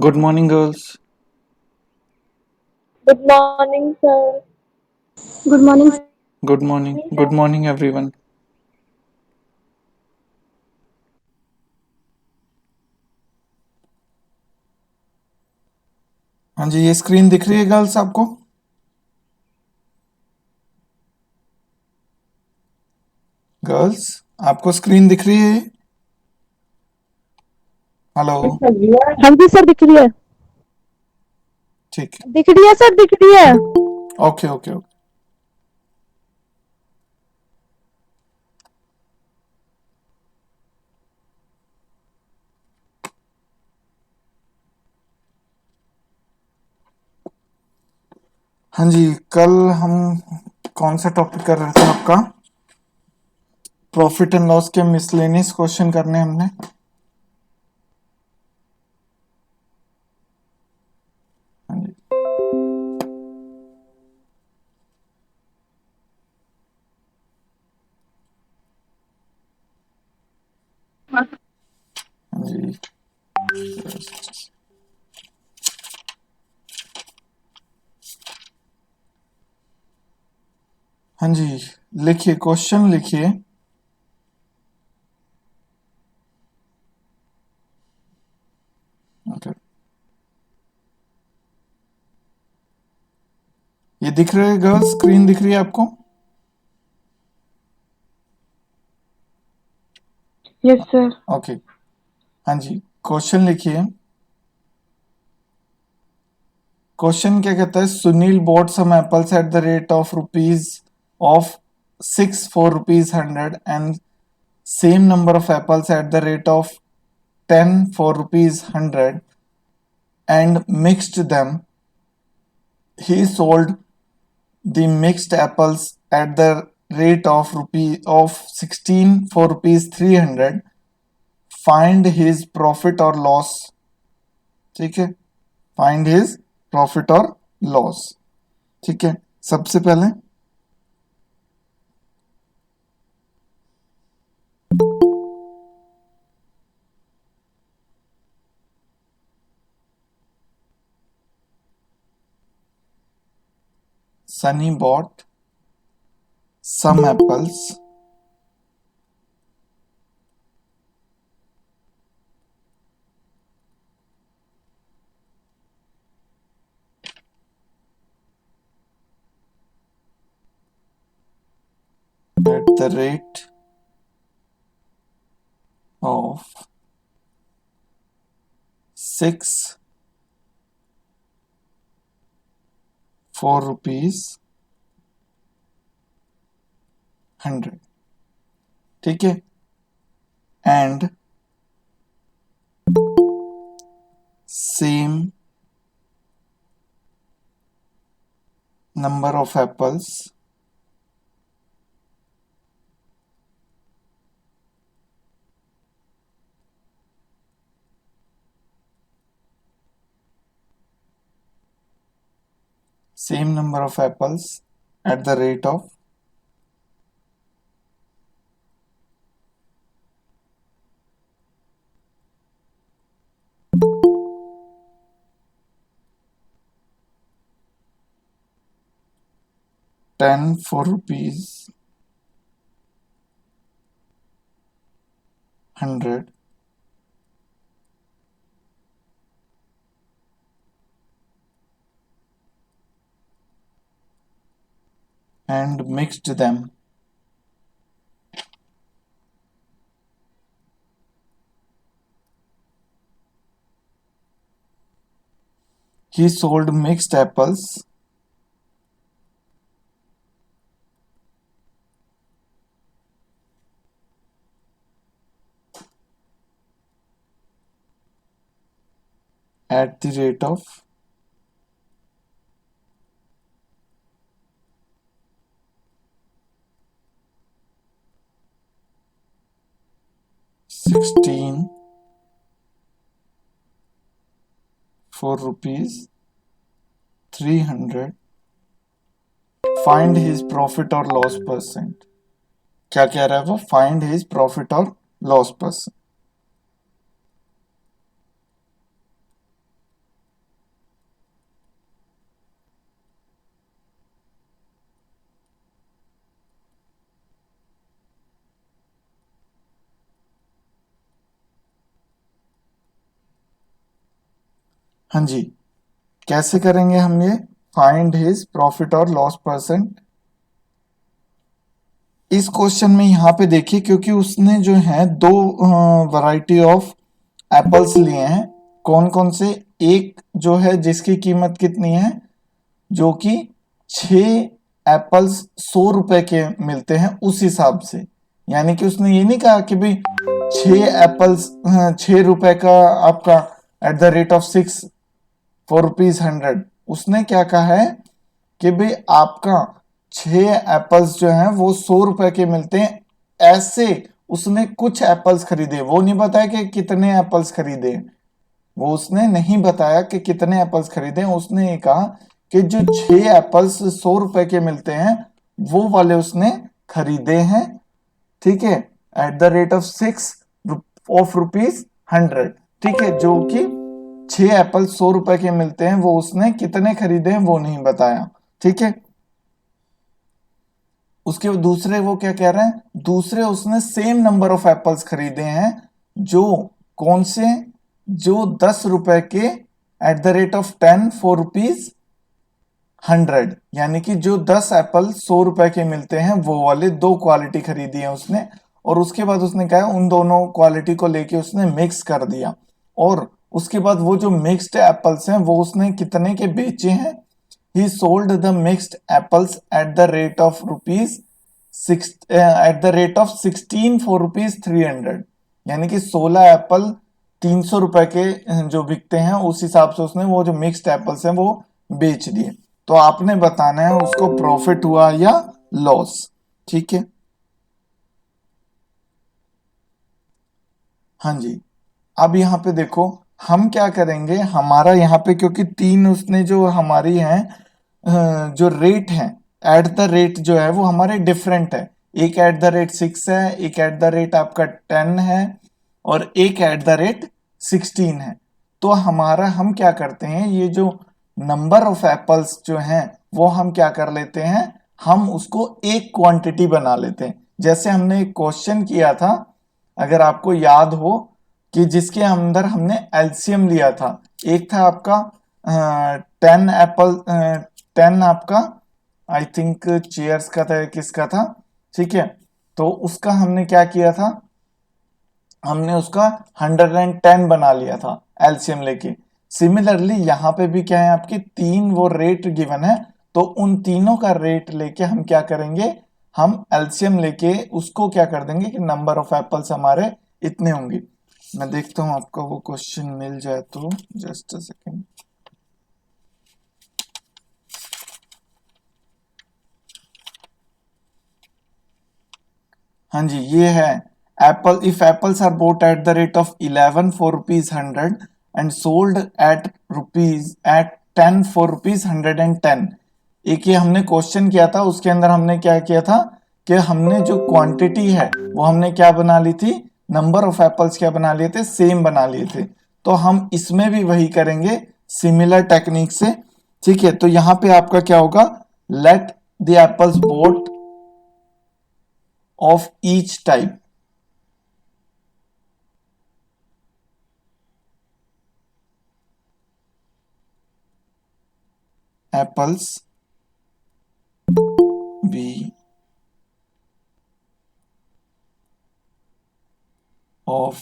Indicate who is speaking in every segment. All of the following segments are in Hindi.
Speaker 1: Good morning, girls.
Speaker 2: Good morning, sir.
Speaker 3: Good morning.
Speaker 1: Good morning. Good morning, everyone. हाँ जी, ये स्क्रीन दिख रही है गर्ल्स आपको? गर्ल्स, आपको स्क्रीन दिख रही है? हेलो।
Speaker 3: हाँ जी सर, दिख रही है।
Speaker 1: ठीक है।
Speaker 3: दिख रही है सर, दिख रही है।
Speaker 1: Okay okay okay. हाँ जी, कल हम कौन सा टॉपिक कर रहे थे आपका? प्रॉफिट एंड लॉस के मिसलेनियस क्वेश्चन करने हमने। हाँ जी। हाँ जी। हाँ जी, लिखिए, क्वेश्चन लिखिए। ओके। ये दिख रहा है गर्ल्स? स्क्रीन दिख रही है आपको?
Speaker 2: Yes, sir.
Speaker 1: ओके। हाँ जी, क्वेश्चन लिखिए। क्वेश्चन क्या कहता है? Sunil bought some apples at the rate of rupees of 6 for rupees 100 and same number of apples at the rate of 10 for rupees 100 and mixed them. He sold the mixed apples at the rate of rupee of 16 for rupees 300. Find his profit or loss. ठीक है, फाइंड हिज प्रॉफिट और लॉस। ठीक है, सबसे पहले Sunny bought some apples at the rate of 6 for rupees 100। ठीक है, and same number of apples same number of apples at the rate of 10 for rupees 100 and mixed them. He sold mixed apples at the rate of 16 for rupees 300. Find his profit or loss percent. क्या कह रहा है वो? फाइंड हिज प्रॉफिट और लॉस परसेंट। हाँ जी, कैसे करेंगे हम ये? फाइंड हिज प्रॉफिट और लॉस परसेंट। इस क्वेश्चन में यहाँ पे देखिए, क्योंकि उसने जो है दो वैरायटी ऑफ एप्पल्स लिए हैं। कौन कौन से? एक जो है जिसकी कीमत कितनी है, जो कि 6 एप्पल्स 100 रुपए के मिलते हैं उस हिसाब से। यानी कि उसने ये नहीं कहा कि भाई 6 एप्पल्स 6 रुपए का आपका eight the rate of 6 4 rupees 100। उसने क्या कहा है कि भाई आपका 6 एप्पल्स जो हैं वो 100 रुपए के मिलते हैं। ऐसे उसने कुछ एप्पल्स खरीदे, वो नहीं बताया कि कितने एप्पल्स खरीदे। वो उसने नहीं बताया कि कितने एप्पल्स खरीदे। उसने ये कहा कि जो 6 एप्पल्स 100 रुपए के मिलते हैं वो वाले उसने खरीदे हैं। ठीक है, eight the rate of 6 rupees 100। ठीक है, जो कि 6 एप्पल 100 रुपए के मिलते हैं, वो उसने कितने खरीदे हैं वो नहीं बताया। ठीक है, उसके दूसरे वो क्या कह रहे हैं, दूसरे उसने सेम नंबर ऑफ एप्पल्स खरीदे हैं। जो कौन से? जो 10 रुपए के eight the rate of 10 4 rupees 100। यानी कि जो 10 एप्पल 100 रुपए के मिलते हैं वो वाले दो क्वालिटी खरीदी है उसने। और उसके बाद उसने कहा उन दोनों क्वालिटी को लेके उसने मिक्स कर दिया। और उसके बाद वो जो मिक्स्ड एप्पल्स हैं वो उसने कितने के बेचे हैं? He sold the mixed apples at the rate of rupees six eight the rate of 16 4 rupees 300। यानी कि 16 एप्पल 300 रुपए के जो बिकते हैं उस हिसाब से उसने वो जो मिक्स्ड एप्पल्स हैं वो बेच दिए। तो आपने बताना है उसको प्रॉफिट हुआ या लॉस। ठीक है, हाँ जी। अब यहाँ पे देखो, हम क्या करेंगे, हमारा यहाँ पे क्योंकि तीन उसने जो हमारी हैं जो रेट है, एट द रेट जो है वो हमारे डिफरेंट है। एक एट द रेट 6 है, एक एट द रेट आपका 10 है, और एक एट द रेट 16 है। तो हमारा हम क्या करते हैं, ये जो नंबर ऑफ एप्पल्स जो हैं वो हम क्या कर लेते हैं, हम उसको एक क्वांटिटी बना लेते हैं। जैसे हमने एक क्वेश्चन किया था, अगर आपको याद हो, कि जिसके अंदर हमने एलसीएम लिया था। एक था आपका 10 एप्पल 10 आपका, आई थिंक चेयर्स का था, किसका था? ठीक है, तो उसका हमने क्या किया था, हमने उसका 110 बना लिया था एलसीएम लेके। सिमिलरली यहाँ पे भी क्या है, आपकी तीन वो रेट गिवन है। तो उन तीनों का रेट लेके हम क्या करेंगे, हम एलसीएम लेके उसको क्या कर देंगे कि नंबर ऑफ एप्पल्स हमारे इतने होंगे। मैं देखता हूं आपका वो क्वेश्चन मिल जाए तो, जस्ट अ सेकेंड। हाँ जी, ये है। Apple if apples are bought at the rate of 11 4 rupees 100 and sold at rupees at 10 4 rupees 110। एक ये हमने क्वेश्चन किया था, उसके अंदर हमने क्या किया था कि हमने जो क्वांटिटी है वो हमने क्या बना ली थी, नंबर ऑफ एप्पल्स क्या बना लिए थे, सेम बना लिए थे। तो हम इसमें भी वही करेंगे, सिमिलर टेक्निक से। ठीक है, तो यहां पे आपका क्या होगा, let the apples boat of each type। apples be of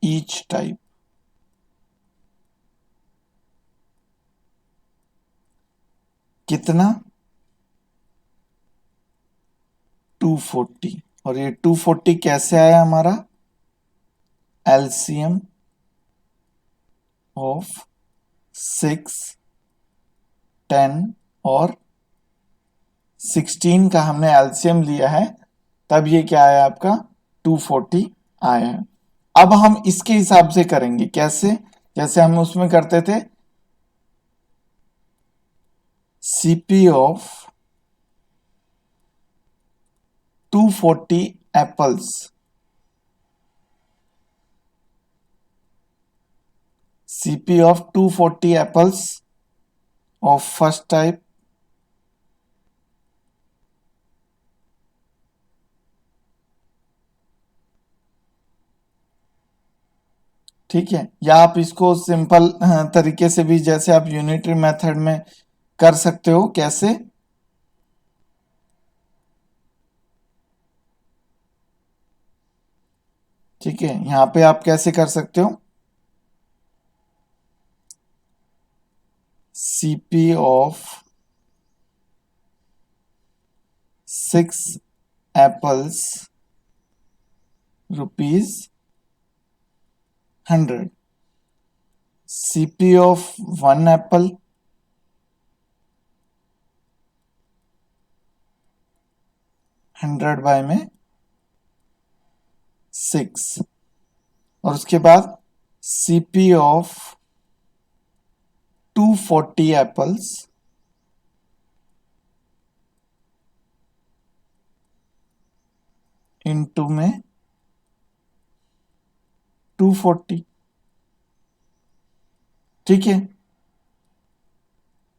Speaker 1: each type। कितना? 240। और ये 240 कैसे आया हमारा, एलसीएम ऑफ 6 10 और 16 का हमने एलसीएम लिया है, तब ये क्या आया आपका 240 आया है। अब हम इसके हिसाब से करेंगे, कैसे? जैसे हम उसमें करते थे, CP of 240 apples, CP of 240 apples of first type ठीक है, या आप इसको सिंपल तरीके से भी, जैसे आप यूनिटरी मेथड में कर सकते हो। कैसे? ठीक है, यहाँ पे आप कैसे कर सकते हो? CP of 6 apples ₹100। CP of 1 apple 100 by में 6, और उसके बाद CP ऑफ 240 एप्पल्स इंटू में 240। ठीक है,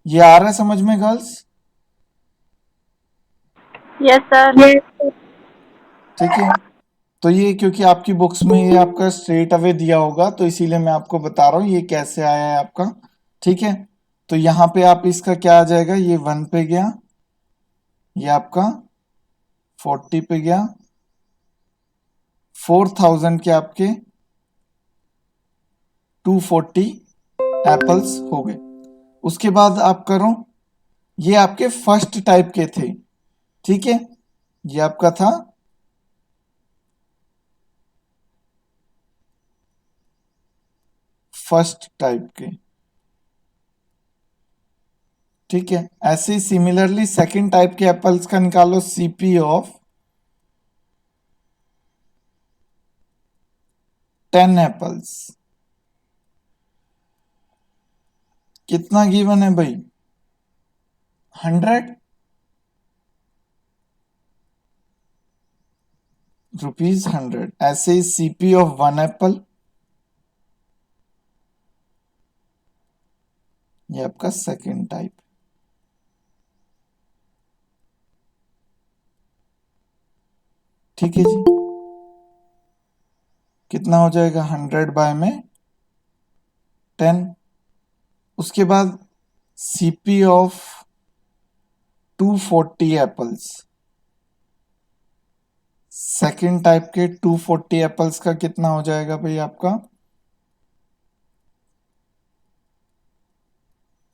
Speaker 1: ये आ रहा है समझ में गर्ल्स?
Speaker 2: Yes sir.
Speaker 1: ठीक है, तो ये क्योंकि आपकी बुक्स में ये आपका स्ट्रेट अवे दिया होगा, तो इसीलिए मैं आपको बता रहा हूँ ये कैसे आया है आपका। ठीक है, तो यहाँ पे आप इसका क्या आ जाएगा, ये 1 पे गया, ये आपका 40 पे गया, 4000 के आपके 240 एप्पल्स हो गए। उसके बाद आप करो, ये आपके फर्स्ट टाइप के थे। ठीक है, ये आपका था फर्स्ट टाइप के। ठीक है, ऐसे ही सिमिलरली सेकंड टाइप के एप्पल्स का निकालो, CP ऑफ 10 एप्पल्स। कितना गिवन है भाई? 100 रुपीज 100। ऐसे ही CP ऑफ 1 एप्पल, ये आपका सेकंड टाइप। ठीक है जी, कितना हो जाएगा? 100 बाय में 10। उसके बाद CP of 240 apples, second type के 240 एप्पल्स का कितना हो जाएगा भाई आपका?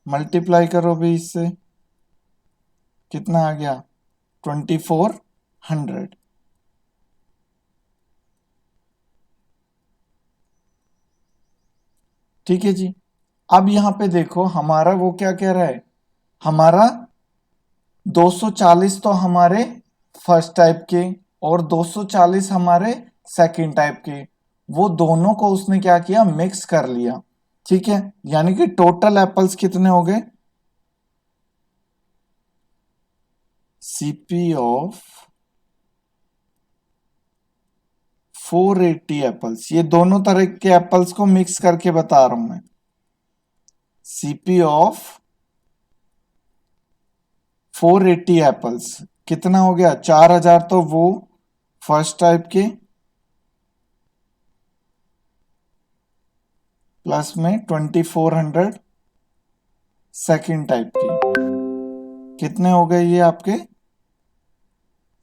Speaker 1: मल्टीप्लाई करो भाई इससे, कितना आ गया? 2400। ठीक है जी, अब यहाँ पे देखो हमारा वो क्या कह रहा है, हमारा 240 तो हमारे फर्स्ट टाइप के और 240 हमारे सेकंड टाइप के, वो दोनों को उसने क्या किया, मिक्स कर लिया। ठीक है, यानी कि टोटल एप्पल्स कितने हो गए? CP ऑफ 480 एप्पल्स, ये दोनों तरह के एप्पल्स को मिक्स करके बता रहा हूं मैं। CP ऑफ 480 एप्पल्स कितना हो गया? 4000 तो वो फर्स्ट टाइप के, प्लस में 2400 सेकंड टाइप के। कितने हो गए ये आपके?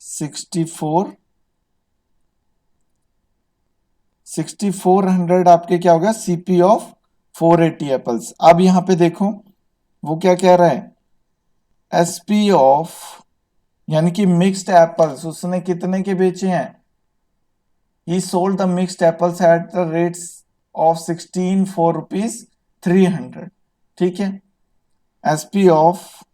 Speaker 1: 6400 आपके क्या हो गया? CP of 480 apples. अब यहां पे देखो वो क्या कह रहा है, SP ऑफ, यानी कि मिक्स्ड एप्पल्स उसने कितने के बेचे हैं? He sold the mixed apples at the rates of 16 for rupees 300। ठीक है, SP ऑफ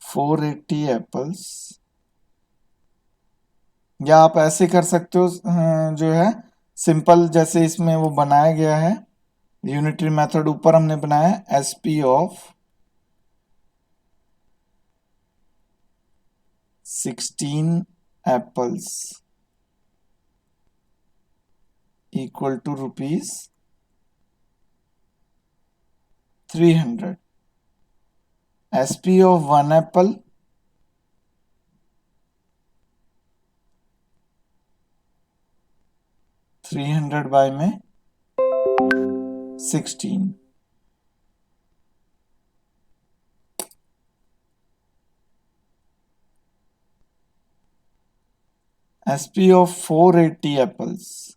Speaker 1: 480 एप्पल्स, या आप ऐसे कर सकते हो, जो है सिंपल, जैसे इसमें वो बनाया गया है यूनिटरी मेथड, ऊपर हमने बनाया है SP of 16 apples equal to rupees 300। SP of 1 apple 300 by में 16. SP of 480 apples.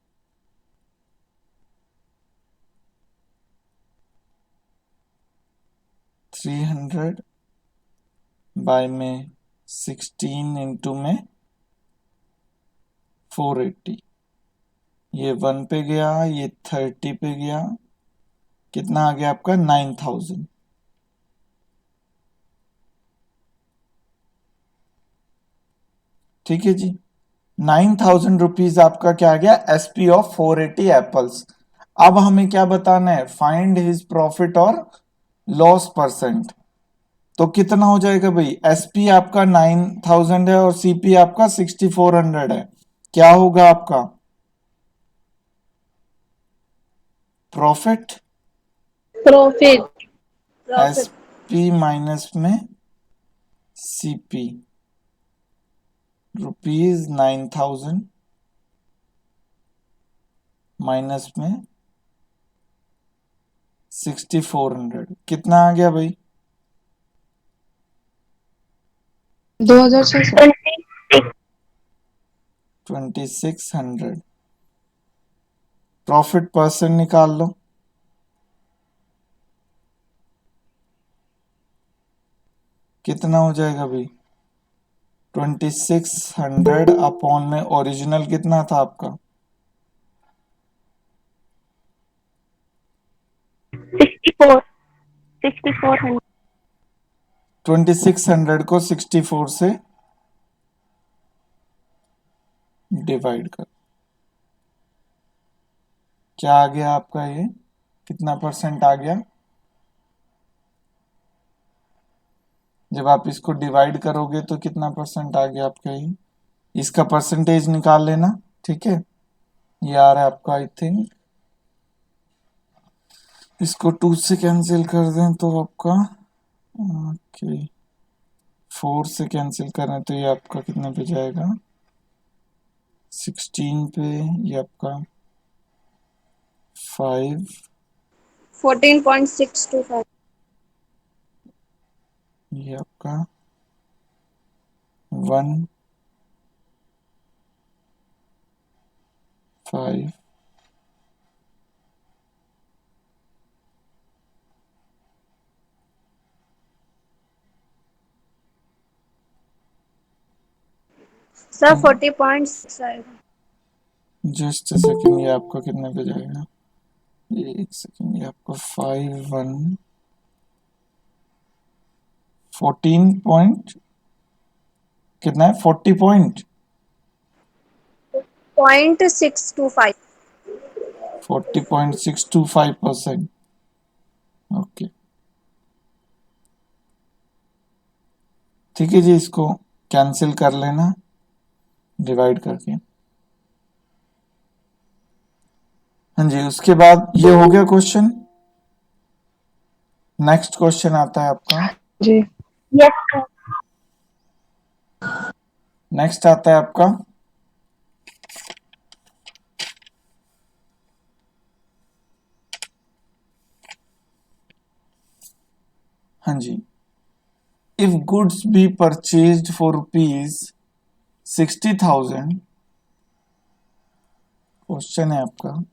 Speaker 1: 300 बाय में 16 इंटू में 480. ये 1 पे गया, ये 30 पे गया. कितना आ गया आपका? 9000. ठीक है जी. 9000 रुपीज आपका क्या आ गया? SP of 480 apples. अब हमें क्या बताना है? फाइंड हिज प्रॉफिट और लॉस परसेंट. तो कितना हो जाएगा भाई? SP आपका 9000 है और CP आपका 6400 है. क्या होगा आपका प्रॉफिट?
Speaker 2: Profit.
Speaker 1: SP माइनस में CP. रुपीज 9000 माइनस में 6400. कितना आ गया भाई?
Speaker 3: 2600.
Speaker 1: 2600. प्रॉफिट परसेंट निकाल लो. कितना हो जाएगा भाई? 2600 अपॉन में ओरिजिनल कितना था आपका?
Speaker 2: 6400.
Speaker 1: 2600 को 64 से डिवाइड कर. क्या आ गया आपका? ये कितना परसेंट आ गया? जब आप इसको डिवाइड करोगे तो कितना परसेंट आ गया आपका? ये इसका परसेंटेज निकाल लेना. ठीक है, ये आ रहा है आपका, आई थिंक इसको 2 से कैंसिल कर दें तो आपका, ओके, 4 से कैंसिल करें तो ये आपका कितने पे जाएगा? 16 पे. ये आपका 5.
Speaker 2: 14.625.
Speaker 1: ये आपका 1 5.
Speaker 2: Sir, 40.6 आएगा.
Speaker 1: जस्ट सेकंड, ये आपका कितने पे जाएगा? एक सेकंड, ये आपका 5 1 14 पॉइंट कितना है? 40 पॉइंट
Speaker 2: 0.625.
Speaker 1: 40.625%. ओके, ठीक है जी. इसको कैंसिल कर लेना डिवाइड करके. हाँ जी, उसके बाद ये हो गया क्वेश्चन. नेक्स्ट क्वेश्चन आता है आपका.
Speaker 3: जी.
Speaker 2: Yes, sir.
Speaker 1: नेक्स्ट आता है आपका हाँ जी. If goods be purchased for rupees 60,000. Question है आपका,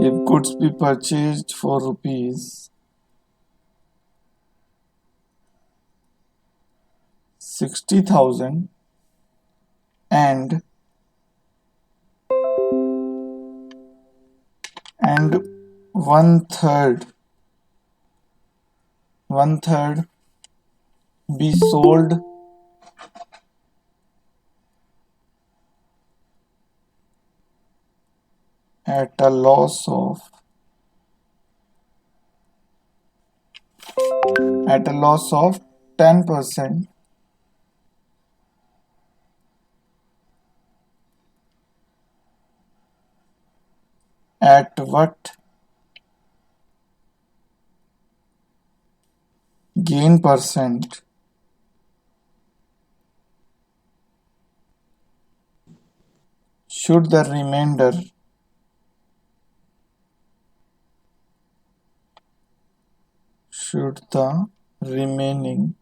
Speaker 1: if goods be purchased for rupees 60,000 and one third be sold at a loss of 10%, at what gain percent should the remaining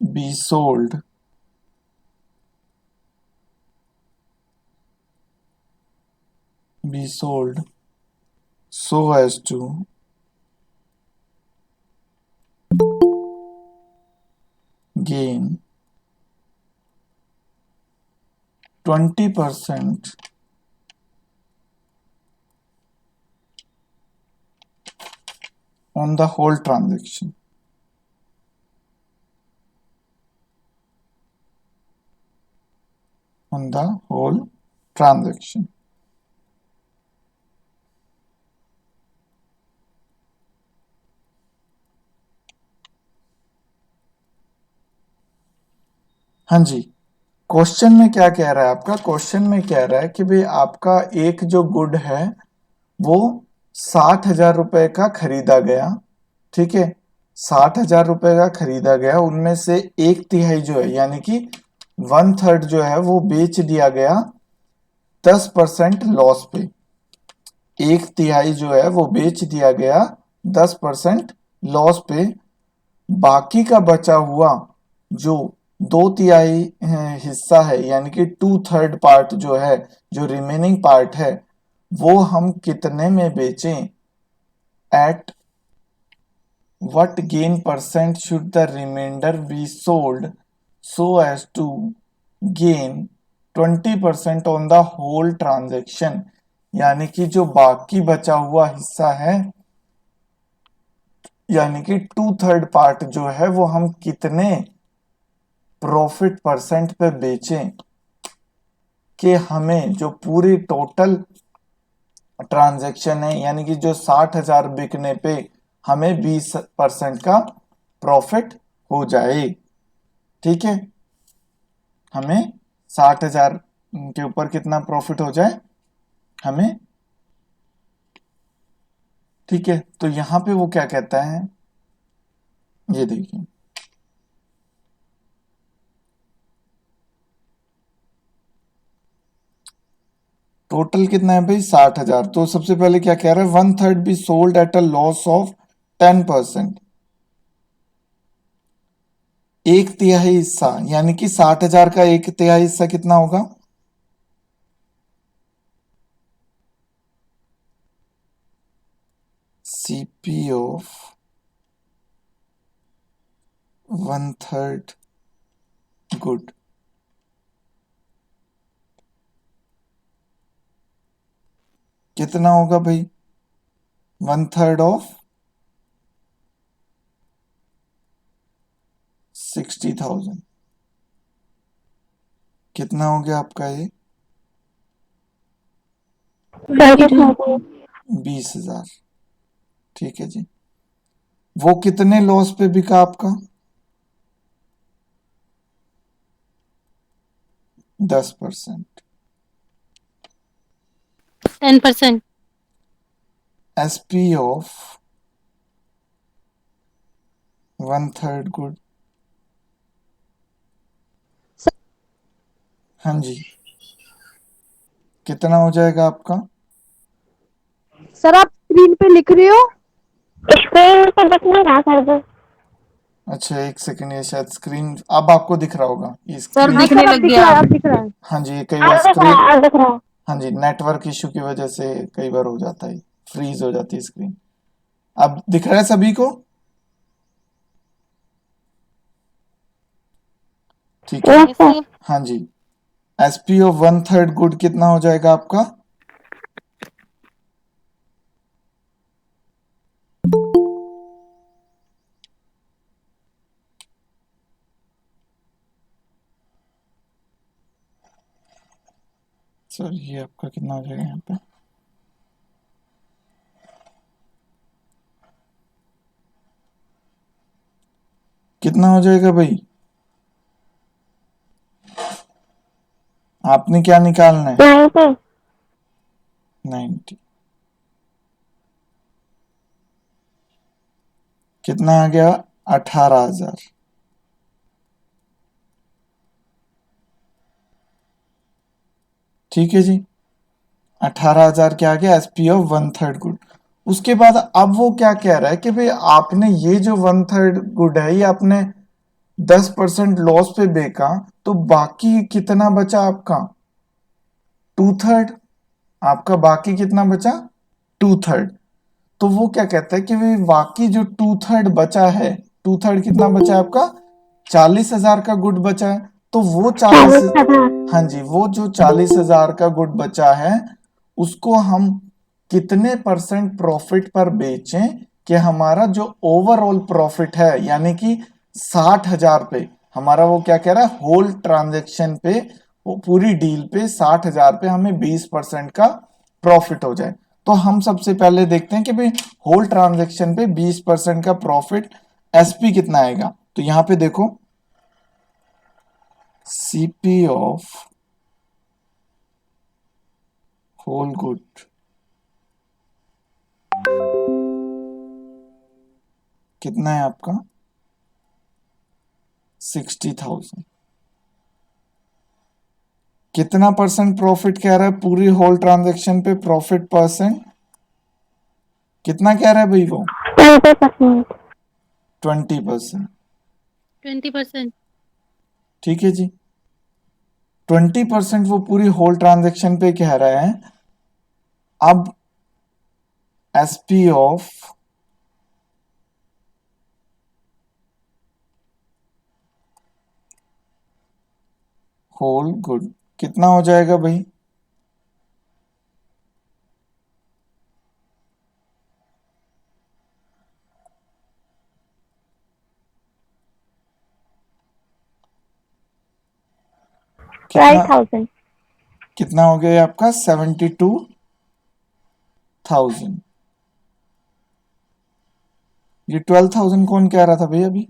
Speaker 1: be sold so as to gain 20% on the whole transaction. हाँ जी, क्वेश्चन में क्या कह रहा है आपका? क्वेश्चन में कह रहा है कि भाई आपका एक जो गुड है वो 60,000 रुपए का खरीदा गया, ठीक है, 60,000 रुपए का खरीदा गया, उनमें से एक तिहाई जो है यानी कि 1/3 जो है वो बेच दिया गया 10% लॉस पे। एक तिहाई जो है वो बेच दिया गया 10% लॉस पे। बाकी का बचा हुआ जो 2/3 हिस्सा है यानी कि 2/3 पार्ट जो है, जो रिमेनिंग पार्ट है, वो हम कितने में बेचें? At what gain percent should the remainder be sold so as to gain 20% on the whole transaction? यानी कि जो बाकी बचा हुआ हिस्सा है यानी कि 2/3 पार्ट जो है वो हम कितने प्रॉफिट परसेंट पे बेचें कि हमें जो पूरी टोटल ट्रांजैक्शन है यानी कि जो 60,000 बिकने पे हमें 20% का प्रॉफिट हो जाए। ठीक है, हमें 60,000 के ऊपर कितना प्रॉफिट हो जाए हमें। ठीक है, तो यहां पे वो क्या कहता है, ये देखिए, टोटल कितना है भाई 60,000। तो सबसे पहले क्या कह रहा है, 1/3 be sold at a loss of 10%। एक तिहाई हिस्सा यानी कि 60,000 का एक तिहाई हिस्सा कितना होगा? CP ऑफ 1/3 गुड कितना होगा भाई? 1/3 ऑफ 60,000 कितना हो गया आपका ये? 20,000। ठीक है जी, वो कितने लॉस पे बिका आपका? 10%।
Speaker 3: 10%।
Speaker 1: SP ऑफ 1/3 गुड, हाँ जी, कितना हो जाएगा आपका?
Speaker 3: सर आप स्क्रीन पे लिख रहे हो?
Speaker 2: स्क्रीन पे दिखने रहा कर दो।
Speaker 1: अच्छा एक सेकंड, ये शायद स्क्रीन अब आपको दिख रहा होगा, ये
Speaker 3: सर
Speaker 1: स्क्रीन,
Speaker 3: दिखने लग गया, अब दिख रहा है।
Speaker 1: हाँ जी, ये कई बार
Speaker 2: अब दिख रहा
Speaker 1: स्क्रीन,
Speaker 2: है, अब दिख रहा है।
Speaker 1: हाँ जी, नेटवर्क इशू की वजह से कई बार हो जाता है, फ्रीज हो जाती है स्क्रीन। अब दिख रहा है सभी को? ठीक है,
Speaker 2: यस सर।
Speaker 1: हाँ जी, SP ऑफ 1/3 गुड कितना हो जाएगा आपका? सर ये आपका कितना हो जाएगा यहाँ पे? कितना हो जाएगा भाई? आपने क्या निकालना है?
Speaker 2: 90।
Speaker 1: 90। कितना आ गया? 18,000। ठीक है जी, 18,000 क्या आ गया? SP of 1/3 good. उसके बाद अब वो क्या कह रहा है कि भाई आपने ये जो 1/3 गुड है ये आपने 10% लॉस पे बेचा, तो बाकी कितना बचा आपका? 2/3। आपका बाकी कितना बचा? 2/3। तो वो क्या कहता है कि भाई बाकी जो 2/3 बचा है, 2/3 कितना बचा है आपका? 40,000 का गुड बचा है। तो वो 40,
Speaker 2: 40,000।
Speaker 1: हाँ जी, वो जो 40,000 का गुड बचा है उसको हम कितने परसेंट प्रॉफिट पर बेचें कि हमारा जो ओवरऑल प्रॉफिट है यानी कि 60,000 पे, हमारा वो क्या कह रहा है, होल ट्रांजेक्शन पे, वो पूरी डील पे 60,000 पे हमें 20% का प्रॉफिट हो जाए। तो हम सबसे पहले देखते हैं कि भाई होल ट्रांजेक्शन पे 20% का प्रॉफिट एसपी कितना आएगा। तो यहां पे देखो, सीपी ऑफ होल गुड कितना है आपका? 60,000। कितना परसेंट प्रॉफिट कह रहा है पूरी होल ट्रांजैक्शन पे? प्रॉफिट परसेंट कितना कह रहा है भाई वो?
Speaker 2: 20%।
Speaker 1: 20%।
Speaker 4: 20%।
Speaker 1: ठीक है जी, 20% वो पूरी होल ट्रांजैक्शन पे कह रहा है। अब एसपी ऑफ होल गुड कितना हो जाएगा भाई? कितना?
Speaker 2: 12,000।
Speaker 1: कितना हो गया ये आपका? 72,000। ये 12,000 कौन कह रहा था भाई अभी?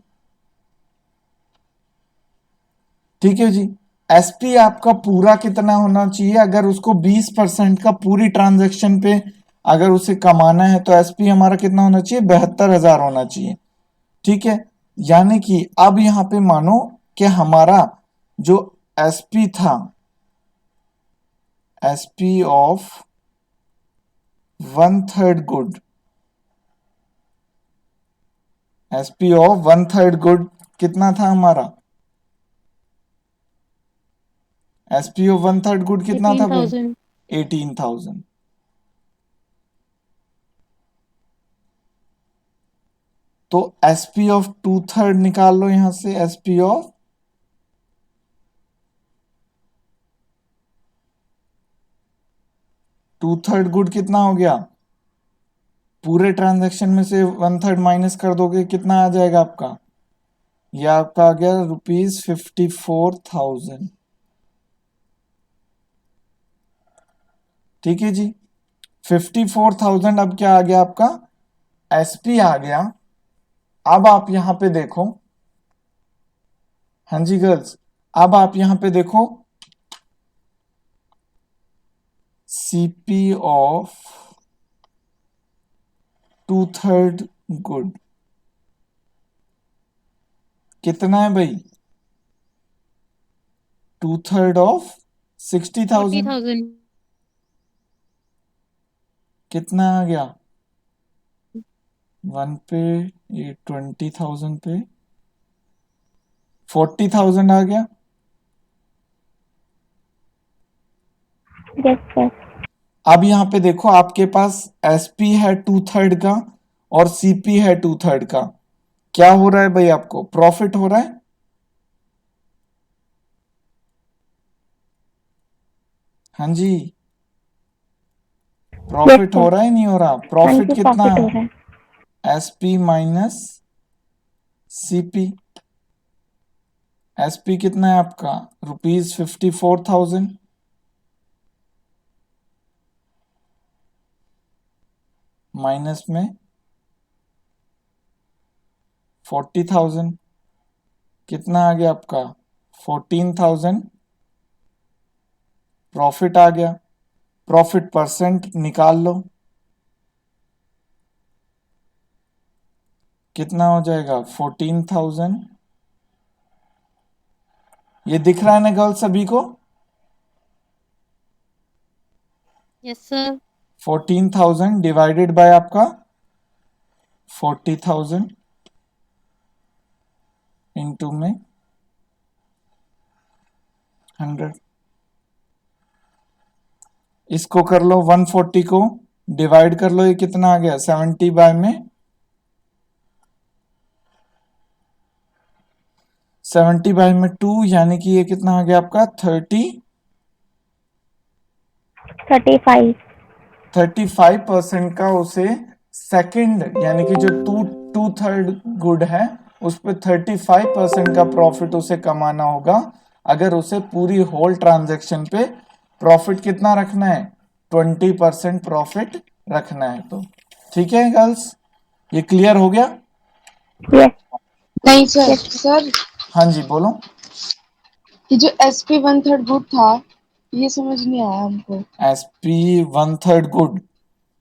Speaker 1: ठीक है जी, एसपी आपका पूरा कितना होना चाहिए? अगर उसको 20% का पूरी ट्रांजैक्शन पे अगर उसे कमाना है तो एसपी हमारा कितना होना चाहिए? 72,000 होना चाहिए। ठीक है, यानी कि अब यहां पे मानो कि हमारा जो एसपी था, SP of 1/3 good, SP of 1/3 good कितना था हमारा? एसपी ऑफ 1/3 गुड कितना था भाई?
Speaker 4: 18,000।
Speaker 1: 18,000। तो एसपी ऑफ 2/3 निकाल लो यहां से। एसपी ऑफ 2/3 गुड कितना हो गया? पूरे ट्रांजैक्शन में से 1/3 माइनस कर दोगे, कितना आ जाएगा आपका? यह आपका आ गया ₹54,000। ठीक है जी, 54,000 अब क्या आ गया आपका? एसपी आ गया। अब आप यहां पे देखो, हाँ जी गर्ल्स, अब आप यहां पे देखो, सीपी ऑफ 2/3 गुड कितना है भाई? 2/3 ऑफ 60,000
Speaker 4: 40,000।
Speaker 1: कितना आ गया? 1 पे, ये 20,000 पे 40,000 आ गया।
Speaker 2: Yes sir.
Speaker 1: अब यहां पे देखो, आपके पास एसपी है 2/3 का और सीपी है 2/3 का। क्या हो रहा है भाई? आपको प्रॉफिट हो रहा है? हाँ जी,
Speaker 2: यस
Speaker 1: प्रॉफिट हो
Speaker 2: सर।
Speaker 1: रहा है नहीं हो रहा?
Speaker 2: हाँ
Speaker 1: प्रॉफिट
Speaker 2: जी,
Speaker 1: कितना
Speaker 2: प्रॉफिट हो रहा
Speaker 1: है?
Speaker 2: है।
Speaker 1: SP minus CP. एसपी कितना है आपका? ₹54,000 माइनस में 40,000 कितना आ गया आपका? 14,000 प्रॉफिट आ गया, प्रॉफिट परसेंट निकाल लो, कितना हो जाएगा 14,000। ये दिख रहा है ना गर्ल्स सभी को?
Speaker 4: Yes, sir.
Speaker 1: 14,000 डिवाइडेड बाय आपका 40,000 इंटू में 100। इसको कर लो 140 को डिवाइड कर लो, ये कितना आ गया 70 बाय में 70 बाय में 2, यानी कि ये कितना आ गया आपका 35% का उसे सेकंड, यानी कि जो टू थर्ड गुड है उस पे 35% का प्रॉफिट उसे कमाना होगा, अगर उसे पूरी होल ट्रांजैक्शन पे प्रॉफिट कितना रखना है 20% प्रॉफिट रखना है। तो ठीक है गर्ल्स, ये क्लियर हो गया?
Speaker 2: यस
Speaker 3: नहीं सर।
Speaker 2: यस
Speaker 3: सर,
Speaker 1: हाँ जी बोलो।
Speaker 3: ये जो SP 1/3 गुड था, ये समझ नहीं आया हमको।
Speaker 1: SP 1/3 गुड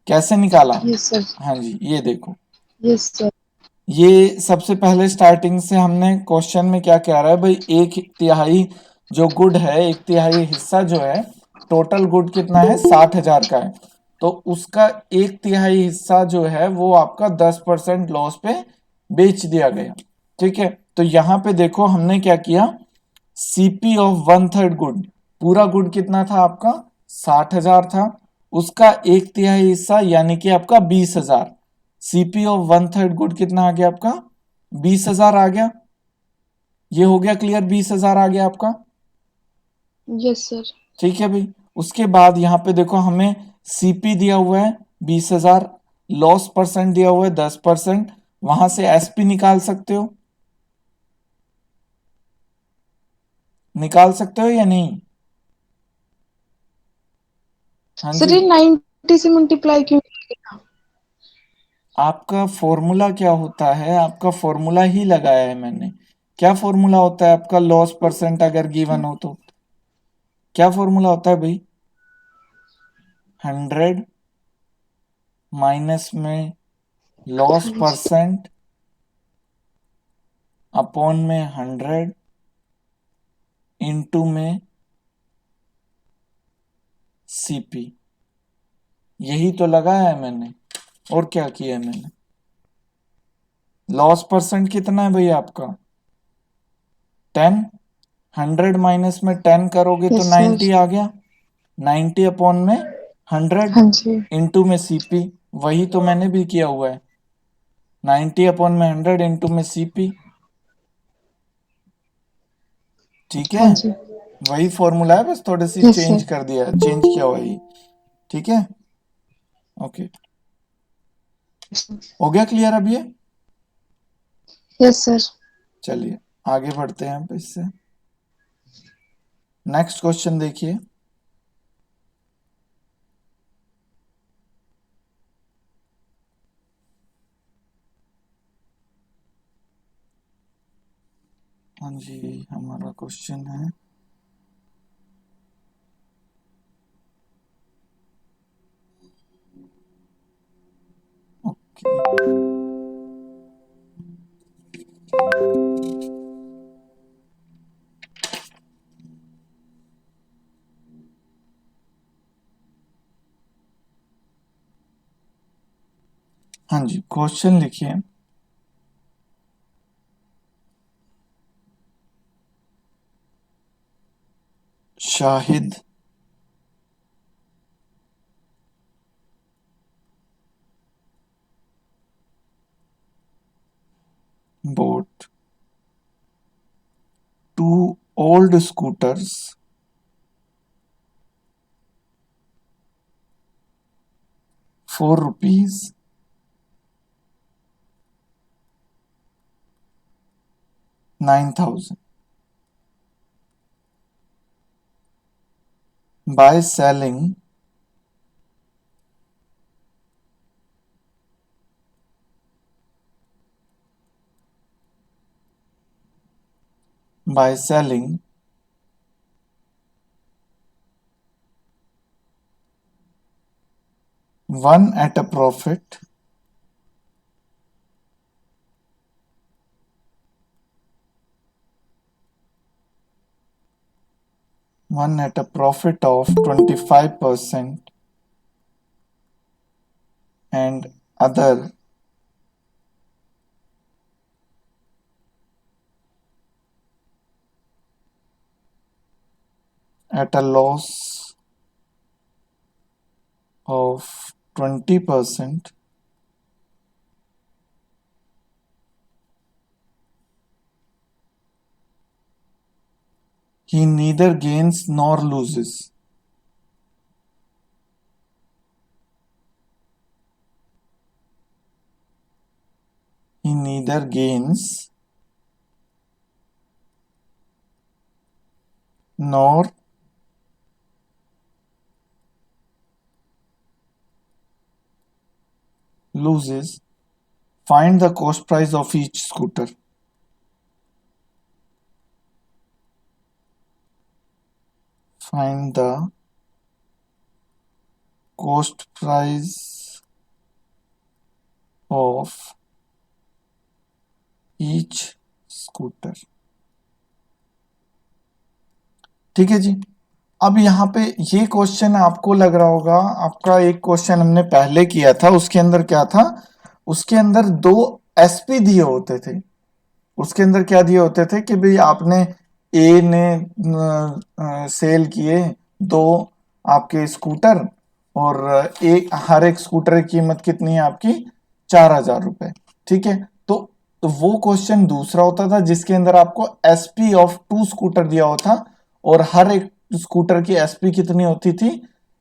Speaker 1: कैसे निकाला?
Speaker 3: Yes sir.
Speaker 1: हाँ जी ये देखो,
Speaker 3: यस सर।
Speaker 1: ये सबसे पहले स्टार्टिंग से हमने क्वेश्चन में क्या कह रहा है भाई, एक तिहाई जो गुड है, एक तिहाई हिस्सा जो है, टोटल गुड कितना है 60,000 का है, तो उसका एक तिहाई हिस्सा जो है वो आपका 10% लॉस पे बेच दिया गया। ठीक है, तो यहां पे देखो हमने क्या किया, CP ऑफ 1/3 गुड, पूरा गुड कितना था आपका 60,000 था, उसका एक तिहाई हिस्सा यानी कि आपका 20,000, CP ऑफ 1/3 गुड कितना आ गया आपका 20,000 आ गया। ये हो गया क्लियर, 20,000 आ गया आपका।
Speaker 3: Yes sir.
Speaker 1: ठीक है भाई, उसके बाद यहाँ पे देखो हमें CP दिया हुआ है 20,000, लॉस परसेंट दिया हुआ है 10%, वहां से SP निकाल सकते हो, निकाल सकते हो या नहीं? हाँ
Speaker 3: सर,
Speaker 1: जी,
Speaker 3: ये 90 से मल्टीप्लाई क्यों किया?
Speaker 1: आपका फॉर्मूला क्या होता है, आपका फॉर्मूला ही लगाया है मैंने। क्या फॉर्मूला होता है आपका लॉस परसेंट अगर गिवन हो तो? क्या फॉर्मूला होता है भाई? 100 माइनस में लॉस परसेंट अपॉन में 100 इंटू में CP, यही तो लगाया है मैंने, और क्या किया है मैंने? लॉस परसेंट कितना है भाई आपका 10, 100 माइनस में 10 करोगे तो
Speaker 3: यस सर।
Speaker 1: 90 आ गया, 90 अपॉन में 100
Speaker 3: हाँ जी।
Speaker 1: इंटू में CP, वही तो मैंने भी किया हुआ है, 90 अपॉन में 100 इंटू में CP। ठीक है,
Speaker 3: हाँ जी।
Speaker 1: वही फॉर्मूला है, बस थोड़ी सी
Speaker 3: यस
Speaker 1: चेंज
Speaker 3: सर।
Speaker 1: कर दिया, चेंज किया हुआ है। ठीक है, ओके, हो गया क्लियर अब ये?
Speaker 3: Yes sir.
Speaker 1: चलिए आगे बढ़ते हैं अब इससे, नेक्स्ट क्वेश्चन देखिए। हाँ जी, हमारा क्वेश्चन है, ओके, हाँ जी क्वेश्चन लिखिए, Shahid bought 2 old scooters for rupees 9,000 by selling by selling one at a profit of 25% and other at a loss of 20%, he neither gains nor loses. He neither gains nor loses. Find the cost price of each scooter. Find the cost price of each scooter. ठीक है जी। अब यहाँ पे ये क्वेश्चन आपको लग रहा होगा, आपका एक क्वेश्चन हमने पहले किया था, उसके अंदर क्या था, उसके अंदर दो एसपी दिए होते थे। उसके अंदर क्या दिए होते थे कि भाई आपने ए ने सेल किए दो आपके स्कूटर और एक हर एक स्कूटर की कीमत कितनी है आपकी 4,000 रुपए। ठीक है, तो वो क्वेश्चन दूसरा होता था जिसके अंदर आपको एसपी ऑफ 2 स्कूटर दिया होता और हर एक स्कूटर की एसपी कितनी होती थी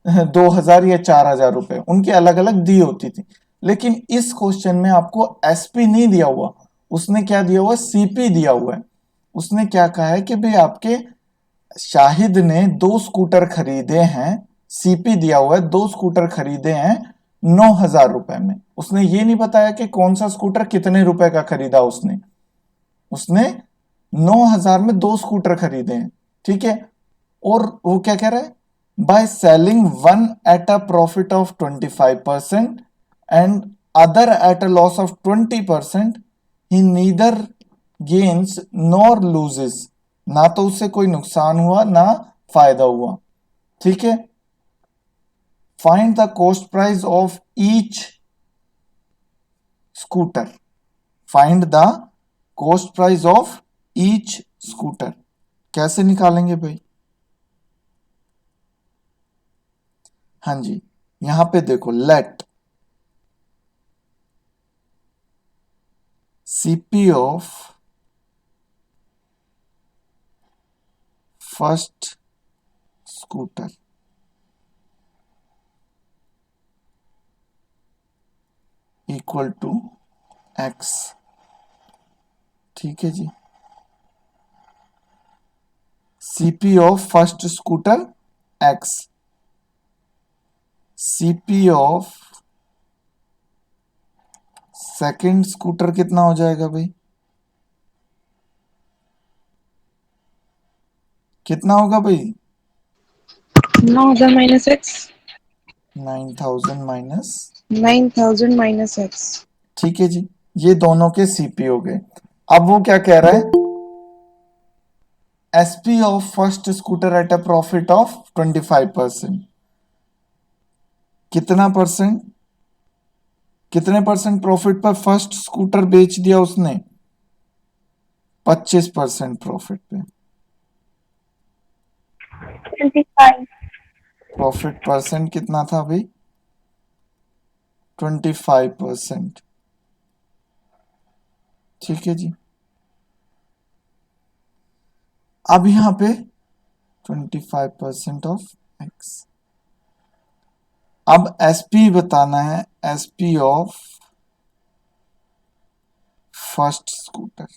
Speaker 1: 2,000 या 4,000 रुपए, उनकी अलग अलग दी होती थी। लेकिन इस क्वेश्चन में आपको एसपी नहीं दिया हुआ, उसने क्या दिया हुआ, सीपी दिया हुआ है। उसने क्या कहा है कि भाई आपके शाहिद ने 2 स्कूटर खरीदे हैं, सीपी दिया हुआ है, 2 स्कूटर खरीदे हैं 9,000 रुपए में। उसने ये नहीं बताया कि कौन सा स्कूटर कितने रुपए का खरीदा उसने। उसने 9,000 में 2 स्कूटर खरीदे हैं। ठीक है, और वो क्या कह रहा है, by selling one at a profit of 25% and other at a loss of 20%, he neither gains nor loses. ना तो उससे कोई नुकसान हुआ ना फायदा हुआ। ठीक है, find the cost price of each scooter. Find the cost price of each scooter. कैसे निकालेंगे भाई? हाँ जी, यहां पे देखो, let CP of first scooter equal to x. ठीक है जी, CP of first scooter x, CP of second scooter कितना हो जाएगा भाई? कितना होगा भाई?
Speaker 3: 9,000 minus x.
Speaker 1: 9,000 minus.
Speaker 3: 9,000 minus x.
Speaker 1: ठीक है जी, ये दोनों के सीपी हो गए। अब वो क्या कह रहा है, SP of first scooter at a profit of 25%। कितना परसेंट, कितने परसेंट प्रॉफिट पर फर्स्ट स्कूटर बेच दिया उसने? 25% प्रॉफिट पे।
Speaker 2: 25.
Speaker 1: प्रॉफिट परसेंट कितना था भाई? 25%। ठीक है जी, अब यहां पे 25% ऑफ एक्स। अब एसपी बताना है, SP of first scooter.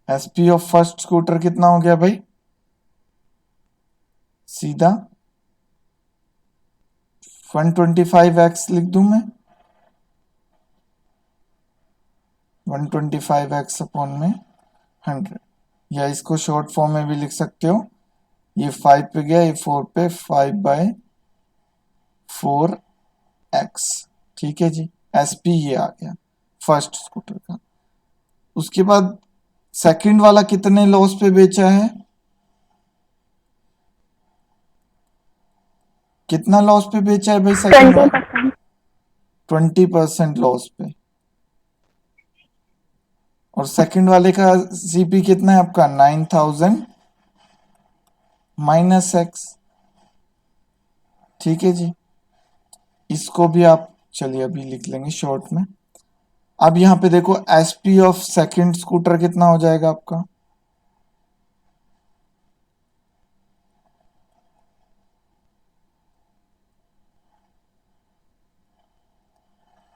Speaker 1: SP of first scooter कितना हो गया भाई? सीधा 125x लिख दूं मैं, 125x अपॉन में 100। या इसको शॉर्ट फॉर्म में भी लिख सकते हो, ये 5 पे गया, ये 4 पे, 5/4x। ठीक है जी, SP ये आ गया फर्स्ट स्कूटर का। उसके बाद सेकंड वाला कितने लॉस पे बेचा है, कितना लॉस पे बेचा है भाई सेकंड वाला?
Speaker 2: 20%.
Speaker 1: 20% लॉस पे। और सेकंड वाले का CP कितना है आपका? 9000 -x। ठीक है जी, इसको भी आप चलिए अभी लिख लेंगे शॉर्ट में। अब यहाँ पे देखो SP ऑफ सेकंड स्कूटर कितना हो जाएगा आपका?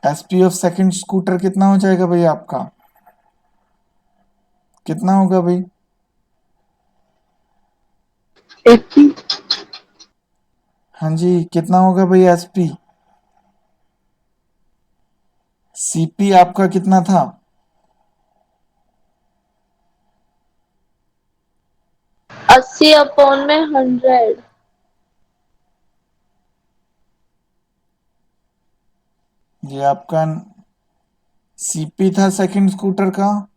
Speaker 1: SP ऑफ सेकंड स्कूटर कितना हो जाएगा भाई आपका? कितना होगा भाई?
Speaker 3: 80.
Speaker 1: हाँ जी, कितना होगा भाई SP? CP आपका कितना था?
Speaker 3: 80/100.
Speaker 1: ये आपका CP था सेकंड स्कूटर का।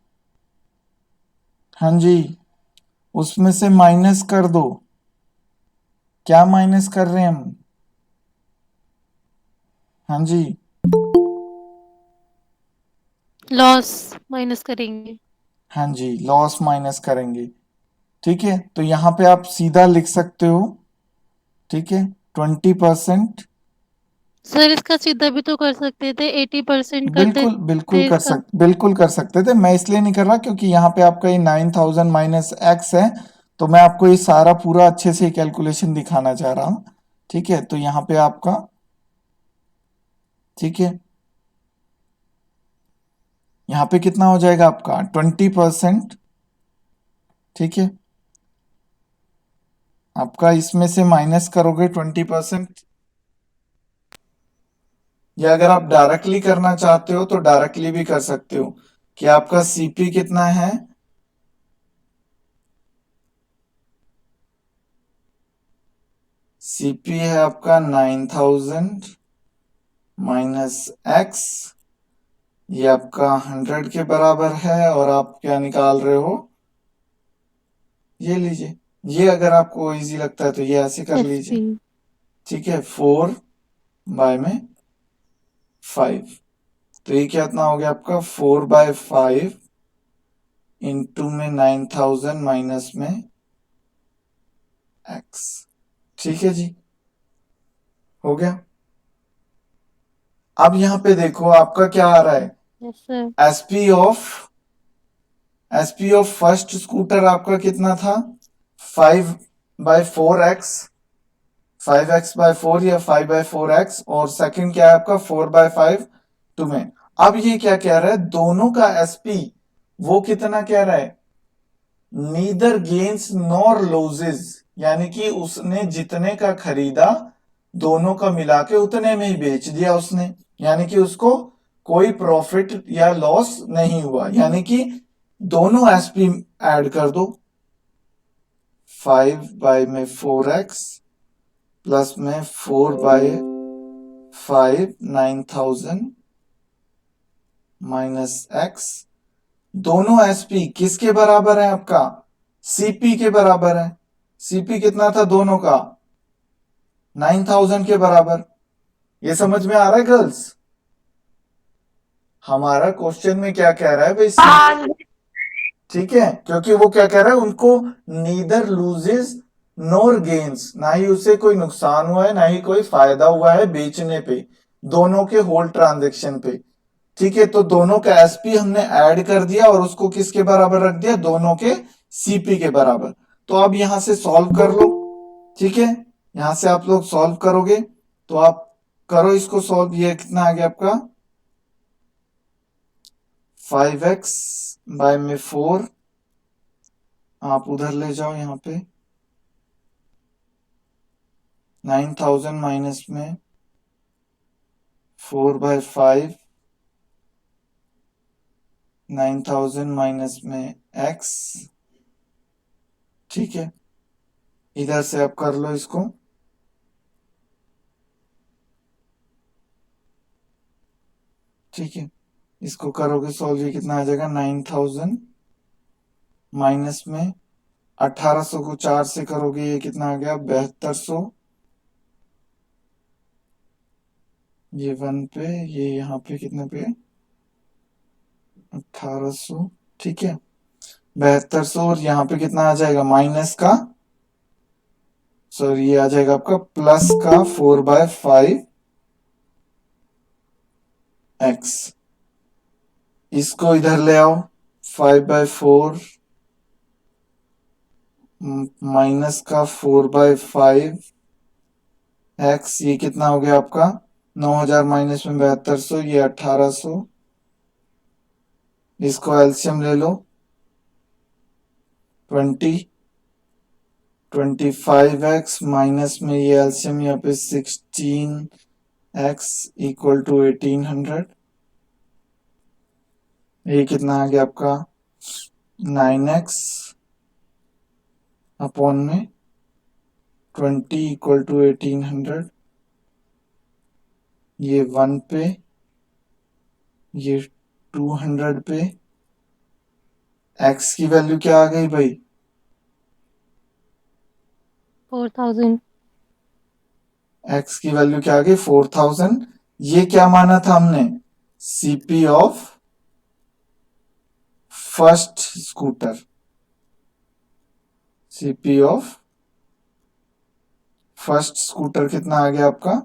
Speaker 1: हाँ जी, उसमें से माइनस कर दो। क्या माइनस कर रहे हैं हम? हाँ जी,
Speaker 4: लॉस माइनस करेंगे।
Speaker 1: हाँ जी, लॉस माइनस करेंगे। ठीक है, तो यहाँ पे आप सीधा लिख सकते हो। ठीक है, 20%।
Speaker 4: सर इसका सीधा भी तो कर सकते थे, 80% कर
Speaker 1: बिल्कुल
Speaker 4: देते इसका।
Speaker 1: बिल्कुल कर सकते थे। मैं इसलिए नहीं कर रहा क्योंकि यहाँ पे आपका ये 9000 -x है, तो मैं आपको ये सारा पूरा अच्छे से कैलकुलेशन दिखाना चाह रहा हूँ। ठीक है, तो यहाँ पे आपका, ठीक है, यहाँ पे कितना हो जाएगा आपका? 20%। ठीक है, आपका इसमें से माइनस करोगे 20%। या अगर आप डायरेक्टली करना चाहते हो तो डायरेक्टली भी कर सकते हो कि आपका CP कितना है? CP है आपका 9000 -x। ये आपका 100 के बराबर है, और आप क्या निकाल रहे हो? ये लीजिए, ये अगर आपको इजी लगता है तो ये ऐसे कर लीजिए।
Speaker 4: SP।
Speaker 1: ठीक है, 4/5। तो ये कितना हो गया आपका? 4/5 इंटू में 9000 माइनस में x। ठीक है जी, हो गया। अब यहाँ पे देखो आपका क्या आ रहा है?
Speaker 4: Yes sir.
Speaker 1: SP of first scooter आपका कितना था? 5/4x, 5x/4 या 5/4x। और सेकंड क्या है आपका? 4/5 टू में। अब ये क्या कह रहा है? दोनों का SP वो कितना कह रहा है? नीदर गेन्स नॉर लूजेस, यानी कि उसने जितने का खरीदा दोनों का मिला के उतने में ही बेच दिया उसने, यानी कि उसको कोई प्रॉफिट या लॉस नहीं हुआ। यानी कि दोनों SP ऐड कर दो, 5/4x प्लस में 4/5 9000 -x। दोनों SP किसके बराबर है आपका? CP के बराबर है। CP कितना था दोनों का? 9000 के बराबर। ये समझ में आ रहा है गर्ल्स? हमारा क्वेश्चन में क्या कह रहा है भाई?
Speaker 2: हाँ.
Speaker 1: ठीक है, क्योंकि वो क्या कह रहा है? उनको नीदर लूजेस नोर गेन्स, ना ही उसे कोई नुकसान हुआ है ना ही कोई फायदा हुआ है बेचने पे, दोनों के होल ट्रांजेक्शन पे। ठीक है, तो दोनों का SP हमने ऐड कर दिया और उसको किसके बराबर रख दिया? दोनों के CP के बराबर। तो अब यहां से सॉल्व कर लो। ठीक है, यहां से आप लोग सॉल्व करोगे तो आप करो इसको सॉल्व। ये कितना आ गया आपका? 5x/4। आप उधर ले जाओ, यहाँ पे 9000 माइनस में 4/5, 9000 माइनस में x ठीक है, इधर से आप कर लो इसको। ठीक है, इसको करोगे सॉल्व, ये कितना आ जाएगा 9000 माइनस में 1800 को 4 से करोगे ये कितना आ गया 7200, ये 1 पे, ये यहाँ पे कितने पे 1800। ठीक है, 7200 और यहाँ पे कितना आ जाएगा माइनस का, सॉरी ये आ जाएगा आपका प्लस का 4/5 x। इसको इधर ले आओ, 5/4 माइनस का 4/5 x, ये कितना हो गया आपका 9000 माइनस में 7200, ये 1800। इसको एलसीएम ले लो, 25x माइनस में ये एलसीएम यहाँ पे 16x इक्वल टू 1800। ये कितना आ गया आपका 9x अपॉन में 20 इक्वल टू 1800, ये 1 पे, ये 200 पे। x की वैल्यू क्या आ गई भाई
Speaker 4: 4000
Speaker 1: x की वैल्यू क्या आ गई 4000। ये क्या माना था हमने, CP of first scooter, CP of first scooter कितना आ गया आपका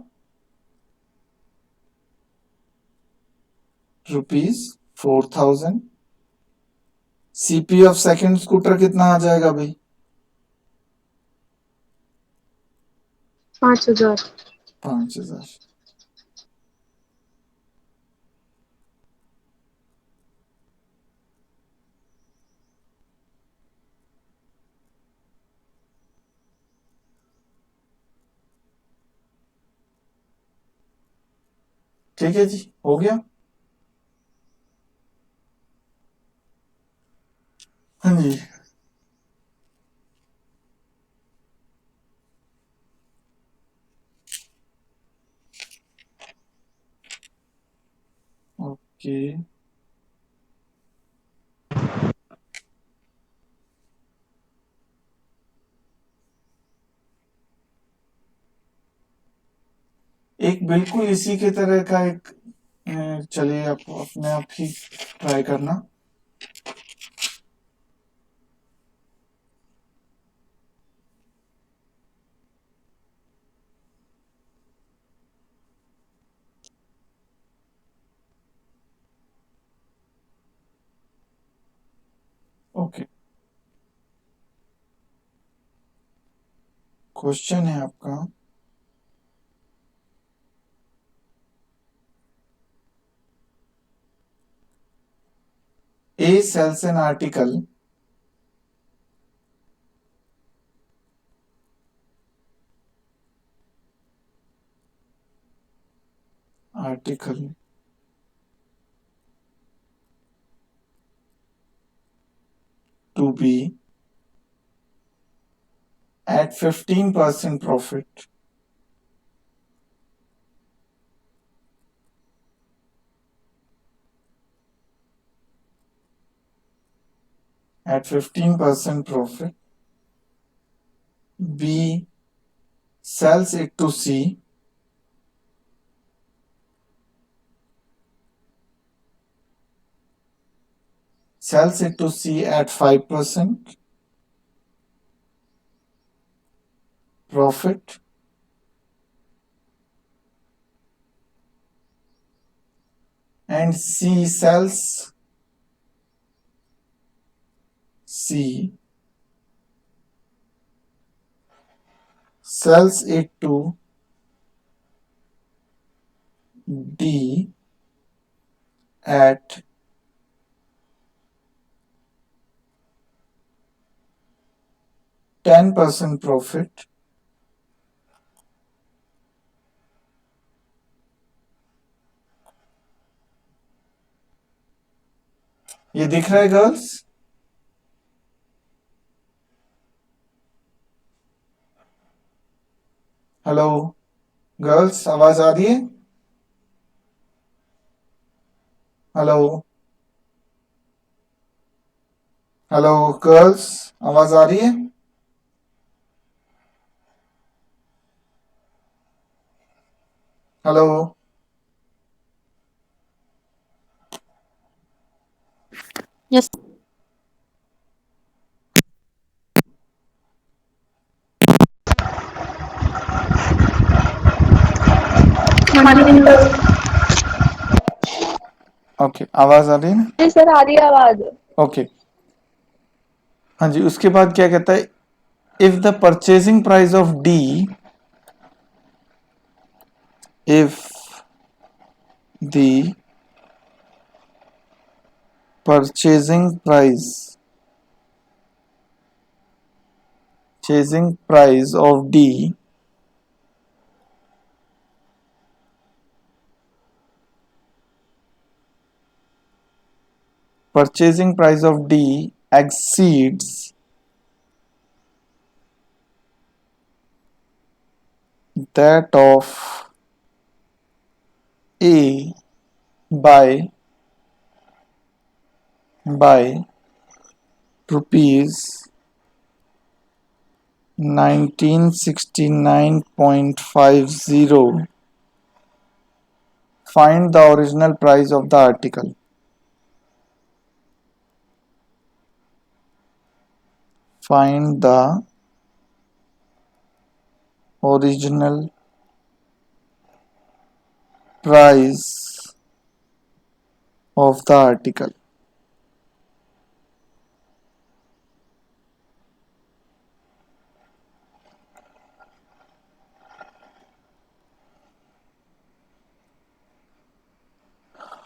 Speaker 1: ₹4000। सीपी ऑफ सेकंड स्कूटर कितना आ जाएगा भाई
Speaker 3: 5000।
Speaker 1: 5000। ठीक है जी, हो गया। हाँ जी, ओके। एक बिल्कुल इसी के तरह का एक चलिए आप अपने आप ही ट्राई करना। ओके, क्वेश्चन है आपका, A sells an article to B at 15% profit. At 15% profit, B sells it to C at 5% profit, and C sells it to D at 10% profit. ये दिख रहा है गर्ल्स? हेलो गर्ल्स, आवाज आ रही है? हेलो हेलो गर्ल्स, आवाज आ रही है? हेलो
Speaker 4: यस
Speaker 1: ओके, आवाज आ रही है ना?
Speaker 3: जी सर, आ रही है आवाज।
Speaker 1: ओके, हाँ जी। उसके बाद क्या कहता है, if the purchasing price of D, if the purchasing price of D exceeds that of A by rupees 1969.50, find the original price of the article. Find the original price of the article.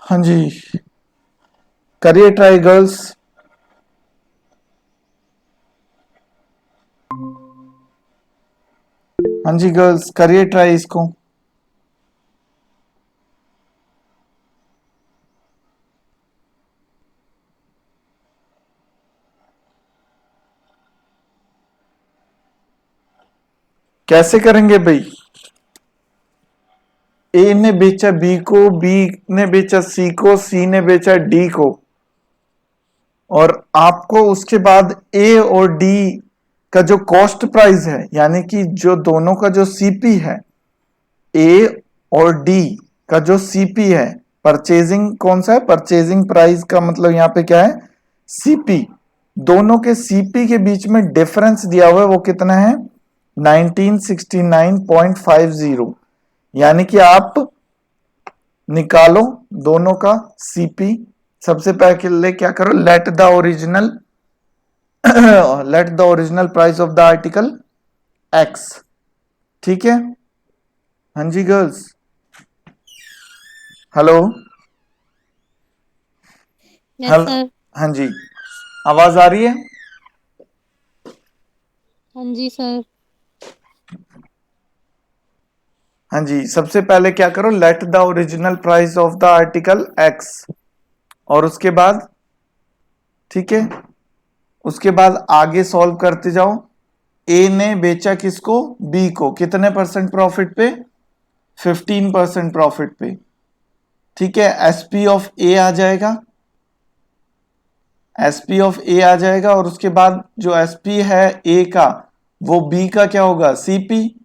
Speaker 1: हाँ जी, करिए ट्राई गर्ल्स। हाँ जी गर्ल्स, करिए ट्राई इसको। कैसे करेंगे भाई? ए ने बेचा बी को, बी ने बेचा सी को, सी ने बेचा डी को, और आपको उसके बाद ए और डी का जो कॉस्ट प्राइस है, यानी कि जो दोनों का जो सीपी है, ए और डी का जो सीपी है, परचेजिंग कौन सा है, परचेजिंग प्राइस का मतलब यहां पे क्या है, सीपी। दोनों के सीपी के बीच में डिफरेंस दिया हुआ है, वो कितना है, 1969.50। यानी कि आप निकालो दोनों का सीपी। सबसे पहले क्या करो, let the original price of the article x. ठीक है? हाँ जी girls, hello
Speaker 4: yes
Speaker 1: hello,
Speaker 4: sir.
Speaker 1: हाँ जी, आवाज आ रही है?
Speaker 4: हाँ जी सर।
Speaker 1: हाँ जी, सबसे पहले क्या करो, let the original price of the article x, और उसके बाद, ठीक है, उसके बाद आगे सॉल्व करते जाओ। ए ने बेचा किसको, बी को, कितने परसेंट प्रॉफिट पे, 15% प्रॉफिट पे। ठीक है, एसपी ऑफ ए आ जाएगा, एसपी ऑफ ए आ जाएगा, और उसके बाद जो एसपी है ए का, वो बी का क्या होगा, सीपी।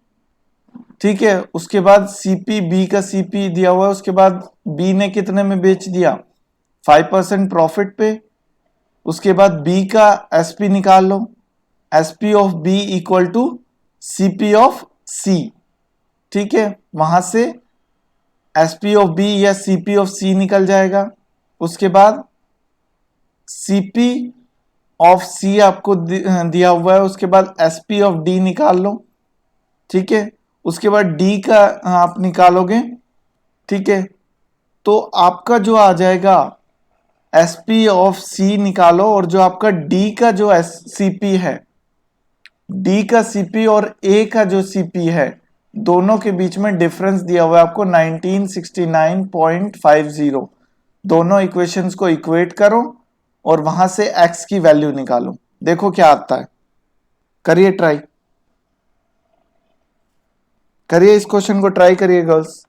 Speaker 1: ठीक है, उसके बाद सीपी, बी का सीपी दिया हुआ है, उसके बाद बी ने कितने में बेच दिया, 5% प्रॉफिट पे। उसके बाद बी का एसपी निकाल लो, SP of B equal to CP of C. ठीक है, वहां से एसपी ऑफ बी या सीपी ऑफ सी निकल जाएगा। उसके बाद सीपी ऑफ सी आपको दिया हुआ है, उसके बाद एसपी ऑफ डी निकाल लो। ठीक है, उसके बाद डी का आप निकालोगे। ठीक है, तो आपका जो आ जाएगा, एसपी ऑफ सी निकालो, और जो आपका डी का जो सीपी है, डी का सीपी और ए का जो सीपी है, दोनों के बीच में डिफरेंस दिया हुआ है आपको 1969.50। दोनों इक्वेशंस को इक्वेट करो और वहां से एक्स की वैल्यू निकालो, देखो क्या आता है। करिए ट्राई। करिए इस क्वेश्चन को, ट्राई करिए गर्ल्स।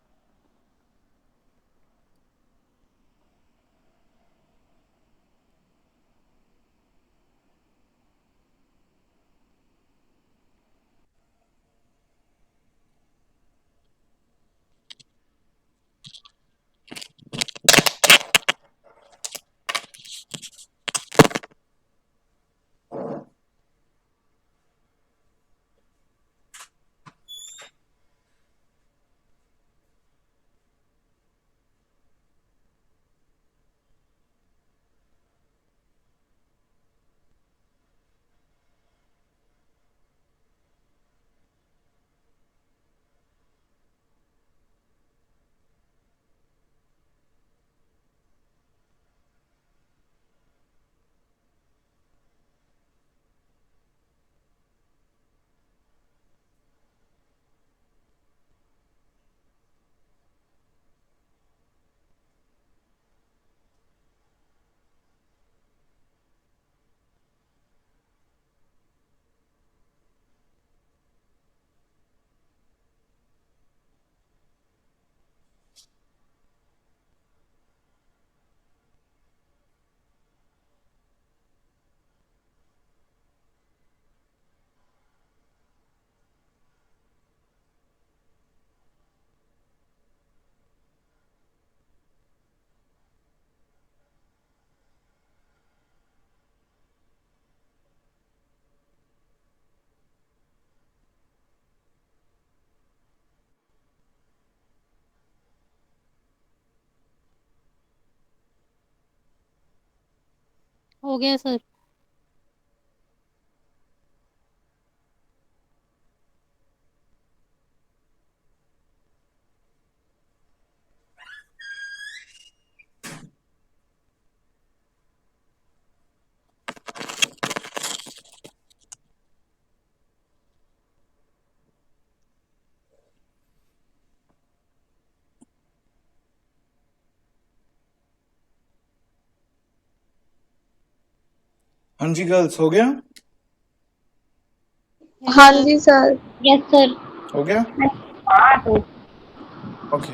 Speaker 4: हो गया सर।
Speaker 1: हाँ जी गर्ल्स, हो गया?
Speaker 3: हाँ जी सर।
Speaker 2: Yes sir.
Speaker 1: हो गया?
Speaker 2: हाँ तो
Speaker 1: ओके।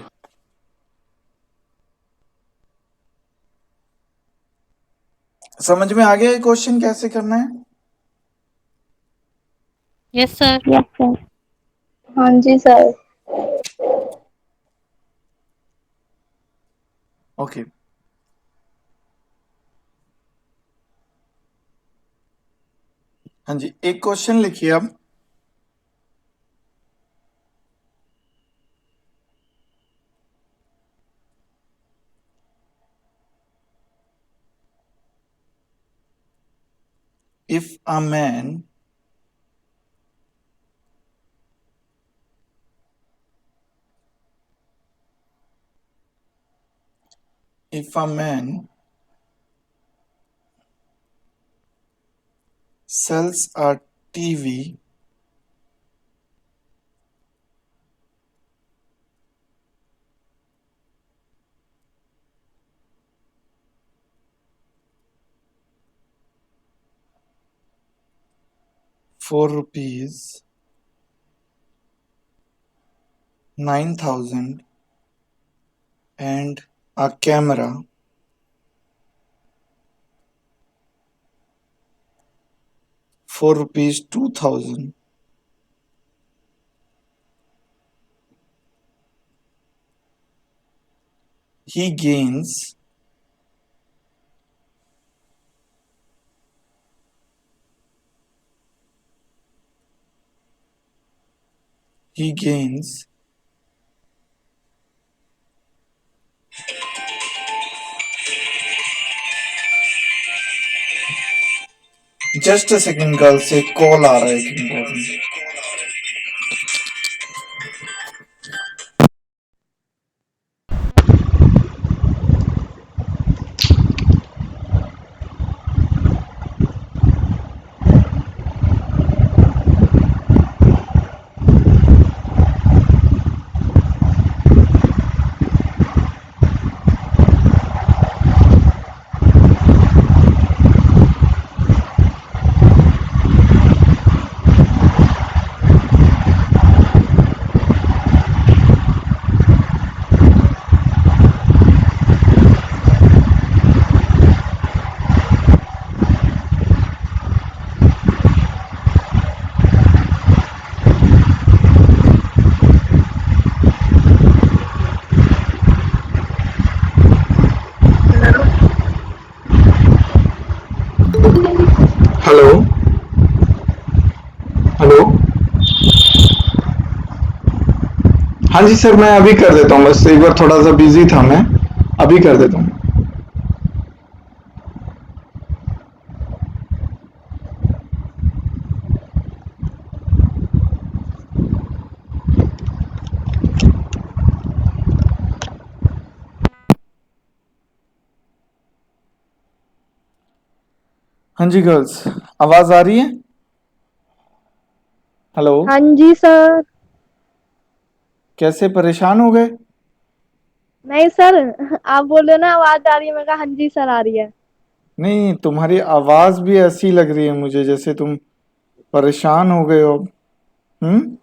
Speaker 1: समझ में आ गया ये क्वेश्चन कैसे करना है?
Speaker 4: Yes sir.
Speaker 2: Yes sir.
Speaker 3: हाँ जी सर।
Speaker 1: ओके। हाँ जी, एक क्वेश्चन लिखिए अब। If a man sells a TV for rupees 9,000 and a camera for rupees 2,000, he gains he gains just a second girl, से कॉल आ रहा है एक इम्पोर्टेंट। हेलो। हाँ जी सर, मैं अभी कर देता हूँ, बस एक बार थोड़ा सा बिजी था मैं, अभी कर देता हूँ। हाँ जी गर्ल्स, आवाज आ रही है? हेलो।
Speaker 5: हाँ जी सर।
Speaker 1: कैसे, परेशान हो गए?
Speaker 5: नहीं सर, आप बोल रहे हो ना आवाज आ रही है, मैं कहा हाँ जी सर आ रही है।
Speaker 1: नहीं, तुम्हारी आवाज भी ऐसी लग रही है मुझे जैसे तुम परेशान हो गए हो अब। हम्म।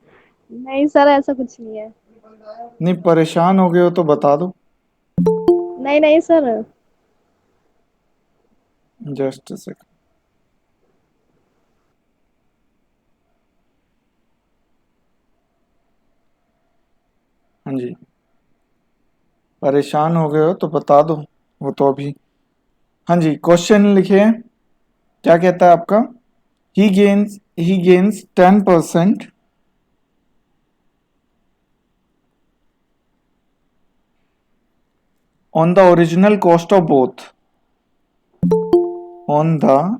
Speaker 5: नहीं सर, ऐसा कुछ नहीं है।
Speaker 1: नहीं, परेशान हो गए हो तो बता दो।
Speaker 5: नहीं नहीं सर।
Speaker 1: Just a second. हाँ जी, परेशान हो गए हो तो बता दो, वो तो अभी। हाँ जी, क्वेश्चन लिखिए। क्या कहता है आपका? ही gains 10% on the original cost of both. On the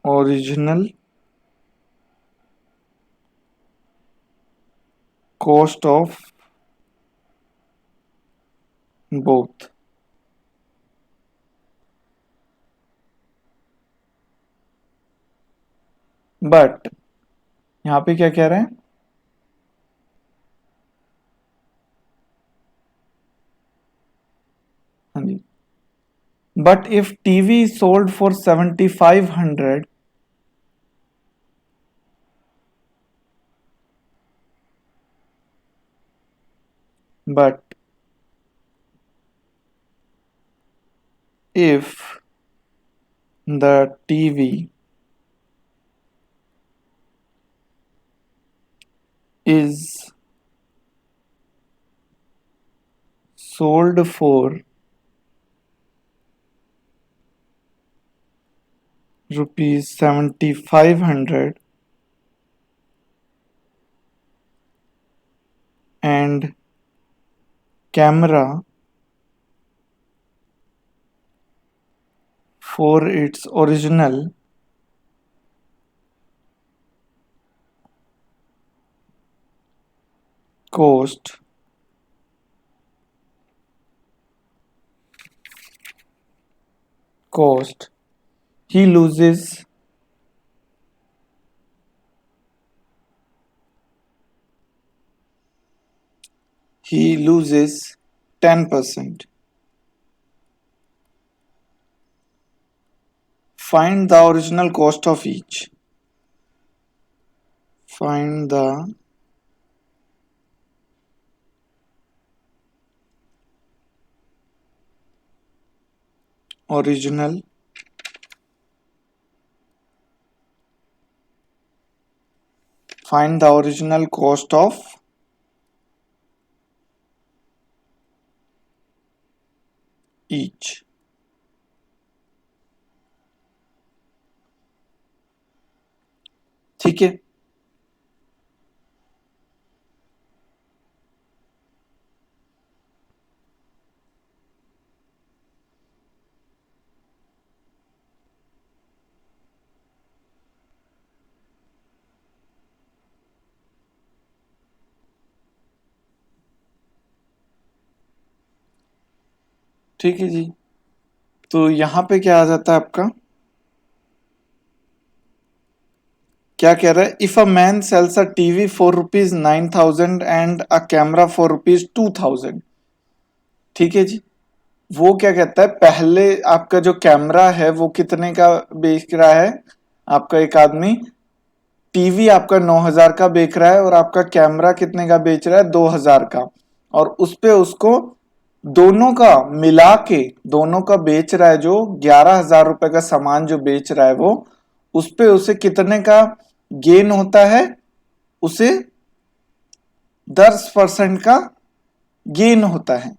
Speaker 1: original cost of both. But यहाँ पे क्या कह रहे हैं? हाँ जी, but if TV is sold for 7500, but if the TV is sold for rupees 7500 and camera for its original cost he loses 10%. Find the original cost of each. Find the original cost of each. ठीक है। ठीक है जी, तो यहां पे क्या आ जाता है आपका? क्या कह रहा है? If a man sells a TV for rupees 9000 and a camera for rupees 2000। ठीक है जी, वो क्या कहता है, पहले आपका जो कैमरा है वो कितने का बेच रहा है? आपका एक आदमी टीवी आपका 9000 का बेच रहा है और आपका कैमरा कितने का बेच रहा है? 2000 का। और उस पे उसको दोनों का मिला के, दोनों का बेच रहा है, जो 11,000 रुपए का सामान जो बेच रहा है वो, उस पे उसे कितने का गेन होता है? उसे 10% का गेन होता है।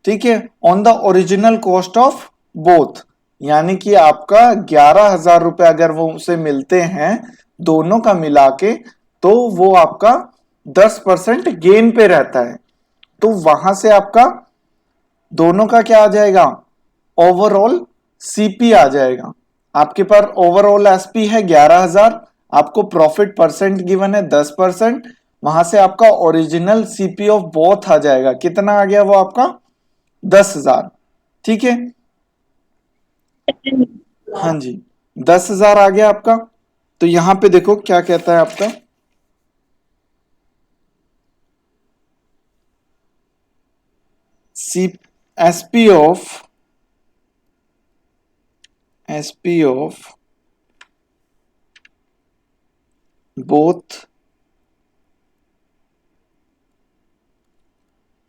Speaker 1: ठीक है, on the original cost of both, यानी कि आपका 11,000 रुपए अगर वो उसे मिलते हैं दोनों का मिला के, तो वो आपका 10% गेन पे रहता है। तो वहां से आपका दोनों का क्या आ जाएगा, ओवरऑल सीपी आ जाएगा। आपके पास ओवरऑल एसपी है 11,000, आपको प्रॉफिट परसेंट गिवन है 10%, वहां से आपका ओरिजिनल सीपी ऑफ बोथ आ जाएगा। कितना आ गया वो आपका 10,000। ठीक है, हाँ जी, 10,000 आ गया आपका। तो यहां पे देखो क्या कहता है आपका, see SP of both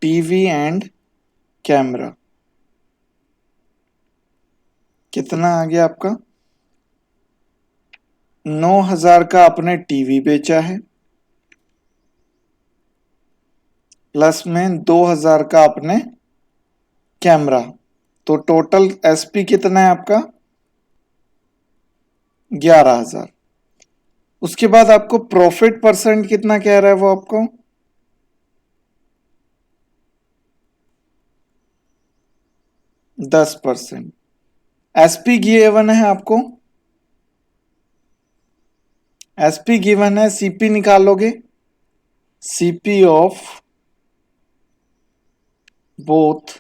Speaker 1: TV and camera कितना आ गया आपका, 9,000 का आपने टीवी बेचा है, प्लस में 2,000 का आपने कैमरा, तो टोटल एसपी कितना है आपका 11,000। उसके बाद आपको प्रॉफिट परसेंट कितना कह रहा है वो आपको, 10%। एसपी गिवन है आपको, एसपी गिवन है, सीपी निकालोगे, CP of both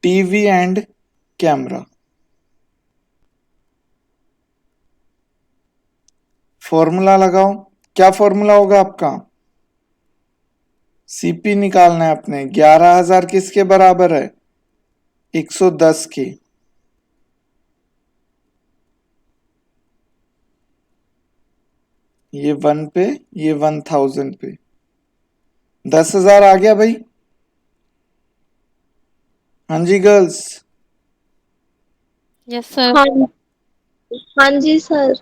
Speaker 1: TV and camera, formula लगाओ, क्या फॉर्मूला होगा आपका, सीपी निकालना है अपने, 11,000 किसके बराबर है 110 के, ये 1 पे, ये 1,000 पे, 10,000 आ गया भाई। हाँ जी गर्ल्स,
Speaker 4: यस सर।
Speaker 5: हाँ हाँ जी सर।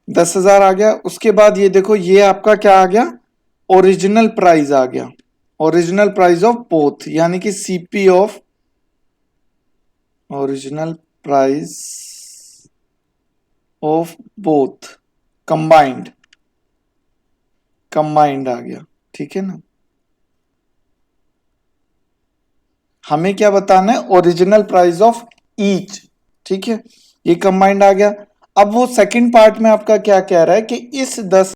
Speaker 1: 10,000 आ गया। उसके बाद ये देखो, ये आपका क्या आ गया, ओरिजिनल प्राइस आ गया, ओरिजिनल प्राइस ऑफ बोथ, यानी कि CP of original price of both combined आ गया। ठीक है ना, हमें क्या बताना है, ओरिजिनल प्राइस ऑफ ईच। ठीक है, ये कंबाइंड आ गया। अब वो सेकंड पार्ट में आपका क्या कह रहा है कि इस 10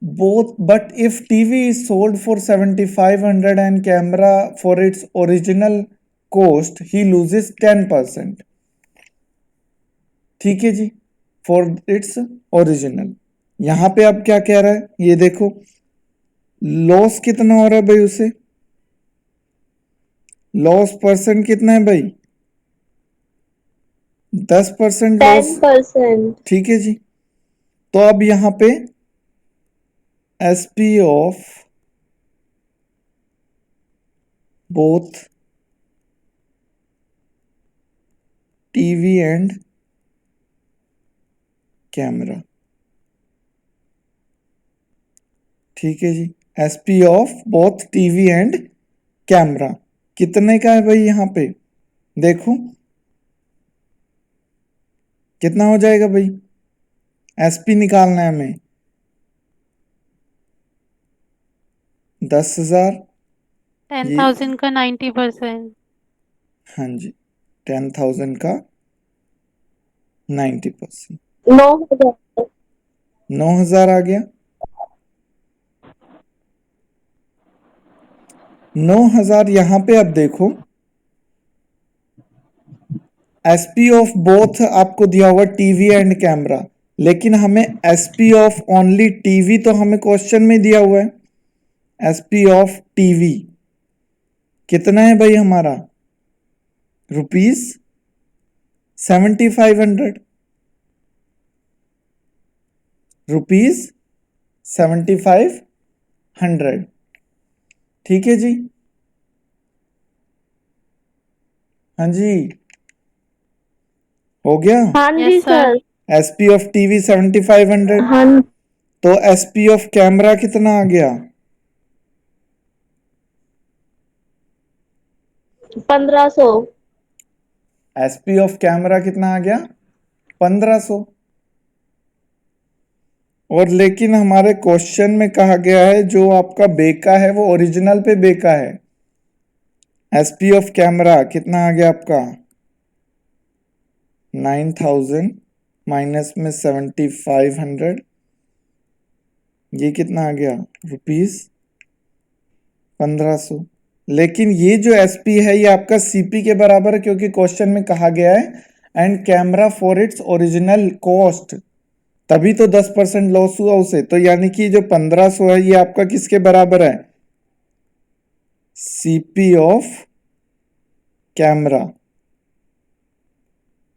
Speaker 1: both, but if TV is sold for 7,500 and camera for its original cost, he loses 10%। ठीक है जी, फॉर इट्स ओरिजिनल। यहां पे अब क्या कह रहा है, ये देखो लॉस कितना हो रहा है भाई उसे, लॉस परसेंट कितना है भाई 10% लॉस।
Speaker 5: 10%।
Speaker 1: ठीक है जी, तो अब यहां पे SP of both TV and camera, ठीक है जी, SP of both TV and camera कितने का है भाई, यहां पे देखो कितना हो जाएगा भाई, एसपी निकालना है हमें 10,000,
Speaker 4: 10,000 का 90%।
Speaker 1: हाँ जी 10,000 का 90%,
Speaker 5: 9,000।
Speaker 1: 9,000 आ गया। 9,000 यहां पे अब देखो, एसपी ऑफ बोथ आपको दिया हुआ टीवी एंड कैमरा, लेकिन हमें एसपी ऑफ ओनली टीवी तो हमें क्वेश्चन में दिया हुआ है। एसपी ऑफ टीवी कितना है भाई हमारा, ₹7,500, ₹7,500। ठीक है जी, हाँ जी, हो गया।
Speaker 5: हाँ जी
Speaker 4: yes sir.
Speaker 5: Sir.
Speaker 1: SP of TV 7,500।
Speaker 5: हाँ
Speaker 1: तो एसपी ऑफ कैमरा कितना आ गया?
Speaker 5: 1500।
Speaker 1: एसपी ऑफ कैमरा कितना आ गया? 1500। और लेकिन हमारे क्वेश्चन में कहा गया है जो आपका बेका है वो ओरिजिनल पे बेका है। एसपी ऑफ कैमरा कितना आ गया आपका? 9000 माइनस में 7500, ये कितना आ गया? रुपीस 1500। लेकिन ये जो एसपी है ये आपका सीपी के बराबर है, क्योंकि क्वेश्चन में कहा गया है and camera for its original cost, तभी तो 10% लॉस हुआ उसे। तो यानी कि जो 1500 है ये आपका किसके बराबर है? सीपी ऑफ कैमरा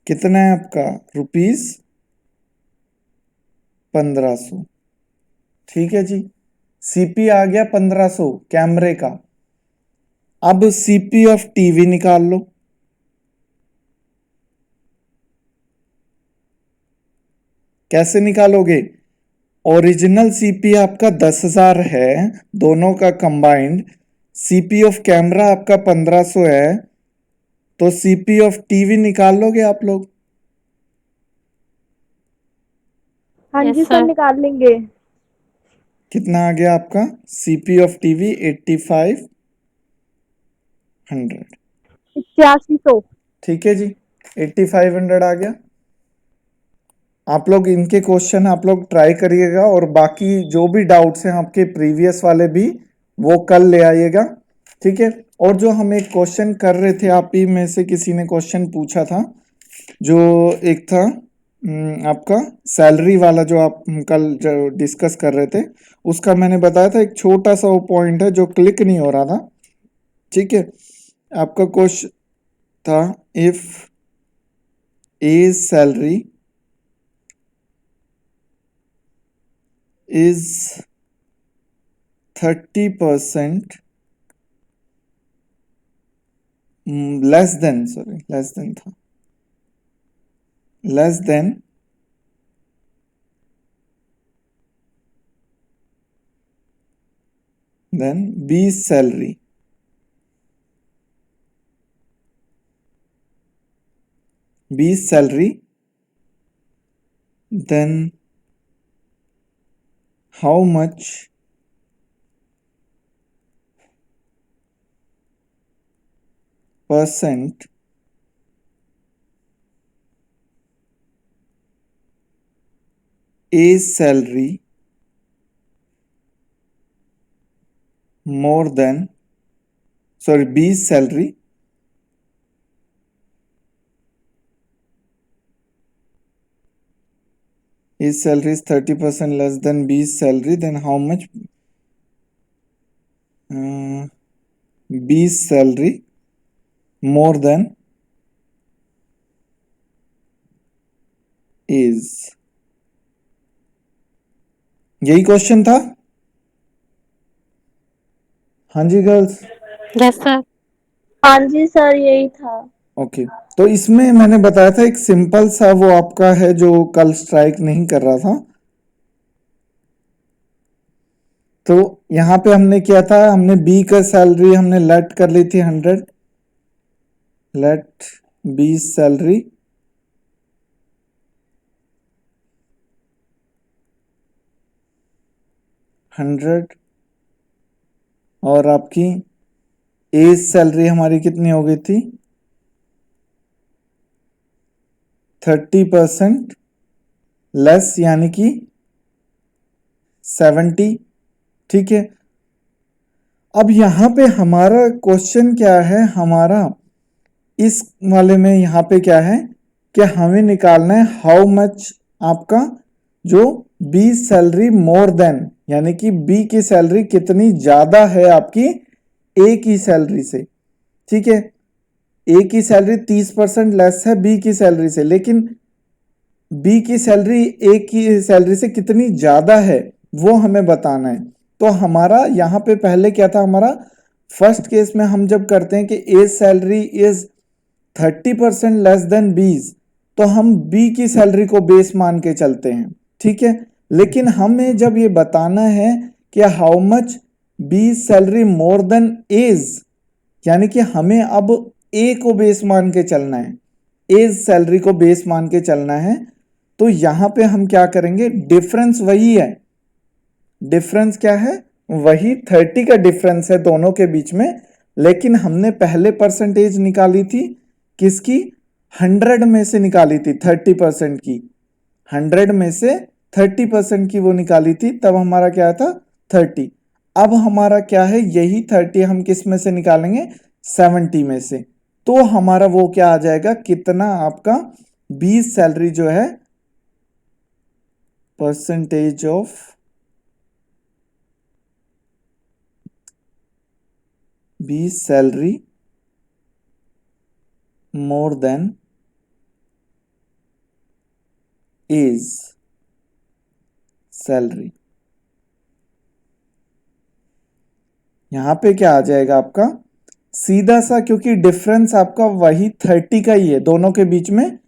Speaker 1: कितना है आपका? रुपीस 1500। ठीक है जी, सीपी आ गया 1500 कैमरे का। अब सीपी ऑफ टीवी निकाल लो। कैसे निकालोगे? ओरिजिनल सीपी आपका 10,000 है, दोनों का कंबाइंड। सीपी ऑफ कैमरा आपका 1500 है, तो सीपी ऑफ टीवी निकाल लोगे आप लोग?
Speaker 5: हाँ
Speaker 4: यस
Speaker 5: जी सर,
Speaker 4: सर।
Speaker 5: निकाल लेंगे।
Speaker 1: कितना आ गया आपका? CP of TV 8500।
Speaker 5: 8600।
Speaker 1: ठीक है जी, 8500 आ गया। आप लोग इनके क्वेश्चन आप लोग ट्राई करिएगा, और बाकी जो भी डाउट्स हैं आपके प्रीवियस वाले भी वो कल ले आइएगा। ठीक है। और जो हम एक क्वेश्चन कर रहे थे, आप ही में से किसी ने क्वेश्चन पूछा था, जो एक था आपका सैलरी वाला, जो आप कल जो डिस्कस कर रहे थे, उसका मैंने बताया था एक छोटा सा वो पॉइंट है जो क्लिक नहीं हो रहा था। ठीक है। आपका क्वेश्चन था, if A salary is 30% less than B's salary, then how much percent A's salary more than, B's salary is 30% less than B's salary, then how much B's salary more than A's। यही क्वेश्चन था। हाँ जी गर्ल्स।
Speaker 4: Yes sir.
Speaker 5: हाँ जी सर, यही था।
Speaker 1: ओके, तो इसमें मैंने बताया था एक सिंपल सा वो आपका है जो कल स्ट्राइक नहीं कर रहा था। तो यहाँ पे हमने किया था, हमने बी का सैलरी हमने लेट कर ली थी 100, लेट बी सैलरी 100, और आपकी ए सैलरी हमारी कितनी हो गई थी? 30% लेस, यानी कि 70। ठीक है। अब यहाँ पे हमारा क्वेश्चन क्या है, हमारा इस वाले में यहाँ पे क्या है कि हमें निकालना है हाउ मच आपका जो बी सैलरी मोर देन, यानी कि बी की सैलरी कितनी ज्यादा है आपकी ए की सैलरी से। ठीक है। ए की सैलरी 30% लेस है बी की सैलरी से, लेकिन बी की सैलरी ए की सैलरी से कितनी ज्यादा है वो हमें बताना है। तो हमारा यहाँ पे पहले क्या था, हमारा फर्स्ट केस में हम जब करते हैं कि ए सैलरी इज 30% लेस देन बीज, तो हम बी की सैलरी को बेस मान के चलते हैं। ठीक है। लेकिन हमें जब ये बताना है कि how much B salary more than A's, यानी कि हमें अब ए को बेस मान के चलना है, एज सैलरी को बेस मान के चलना है, तो यहां पे हम क्या करेंगे, डिफरेंस वही है, डिफरेंस क्या है, वही 30 का डिफरेंस है दोनों के बीच में, लेकिन हमने पहले परसेंटेज निकाली थी किसकी, 100 में से निकाली थी, 30% की, 100 में से 30% की वो निकाली थी, तब हमारा क्या था 30। अब हमारा क्या है, यही 30 हम किस में से निकालेंगे, 70 में से, तो हमारा वो क्या आ जाएगा, कितना आपका 20 सैलरी जो है, percentage of B salary more than A's salary, यहां पे क्या आ जाएगा आपका, सीधा सा, क्योंकि डिफरेंस आपका वही 30 का ही है, दोनों के बीच में